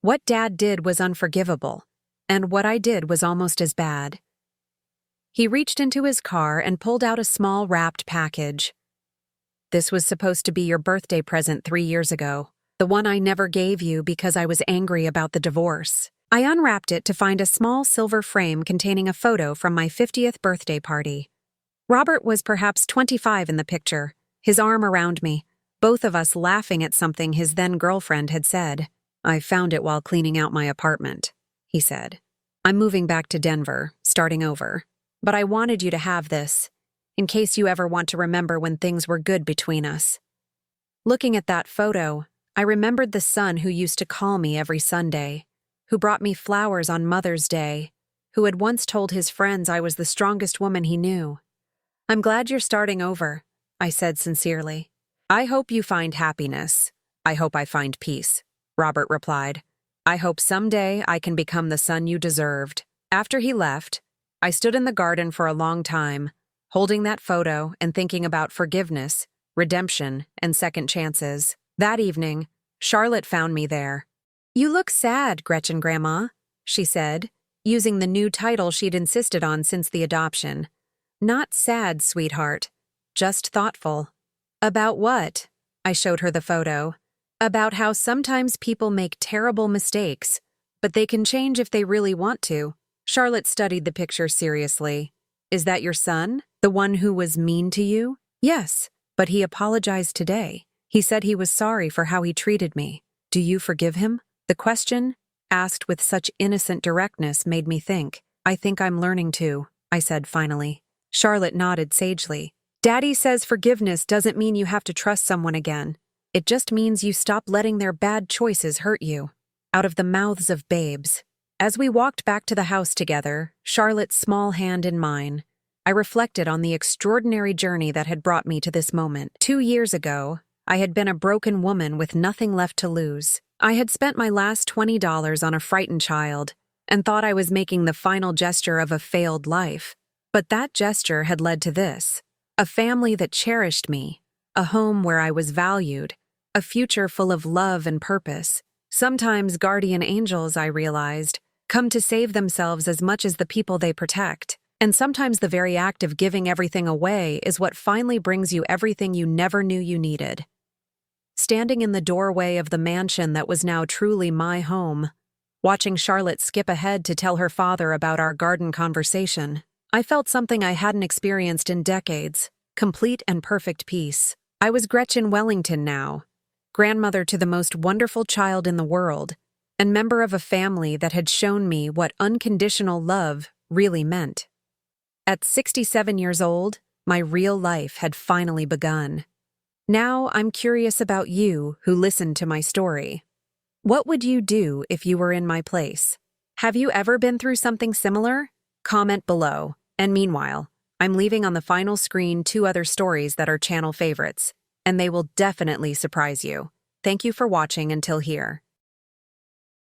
What Dad did was unforgivable, and what I did was almost as bad." He reached into his car and pulled out a small wrapped package. "This was supposed to be your birthday present 3 years ago, the one I never gave you because I was angry about the divorce." I unwrapped it to find a small silver frame containing a photo from my 50th birthday party. Robert was perhaps 25 in the picture, his arm around me, both of us laughing at something his then-girlfriend had said. "I found it while cleaning out my apartment," he said. "I'm moving back to Denver, starting over. But I wanted you to have this, in case you ever want to remember when things were good between us." Looking at that photo, I remembered the son who used to call me every Sunday, who brought me flowers on Mother's Day, who had once told his friends I was the strongest woman he knew. "I'm glad you're starting over," I said sincerely. "I hope you find happiness. I hope I find peace," Robert replied. "I hope someday I can become the son you deserved." After he left, I stood in the garden for a long time, holding that photo and thinking about forgiveness, redemption, and second chances. That evening, Charlotte found me there. "You look sad, Gretchen Grandma," she said, using the new title she'd insisted on since the adoption. "Not sad, sweetheart, just thoughtful." "About what?" I showed her the photo. "About how sometimes people make terrible mistakes, but they can change if they really want to." Charlotte studied the picture seriously. "Is that your son? The one who was mean to you?" "Yes, but he apologized today. He said he was sorry for how he treated me. Do you forgive him?" The question, asked with such innocent directness, made me think. "I think I'm learning to," I said finally. Charlotte nodded sagely. "Daddy says forgiveness doesn't mean you have to trust someone again. It just means you stop letting their bad choices hurt you." Out of the mouths of babes. As we walked back to the house together, Charlotte's small hand in mine, I reflected on the extraordinary journey that had brought me to this moment. 2 years ago, I had been a broken woman with nothing left to lose. I had spent my last $20 on a frightened child and thought I was making the final gesture of a failed life. But that gesture had led to this: a family that cherished me, a home where I was valued, a future full of love and purpose. Sometimes guardian angels, I realized, come to save themselves as much as the people they protect. And sometimes the very act of giving everything away is what finally brings you everything you never knew you needed. standing in the doorway of the mansion that was now truly my home. Watching Charlotte skip ahead to tell her father about our garden conversation, I felt something I hadn't experienced in decades, complete and perfect peace. I was Gretchen Wellington now, grandmother to the most wonderful child in the world, and member of a family that had shown me what unconditional love really meant. At 67 years old, my real life had finally begun. Now I'm curious about you who listened to my story. What would you do if you were in my place? Have you ever been through something similar? Comment below. And meanwhile, I'm leaving on the final screen 2 other stories that are channel favorites, and they will definitely surprise you. Thank you for watching until here.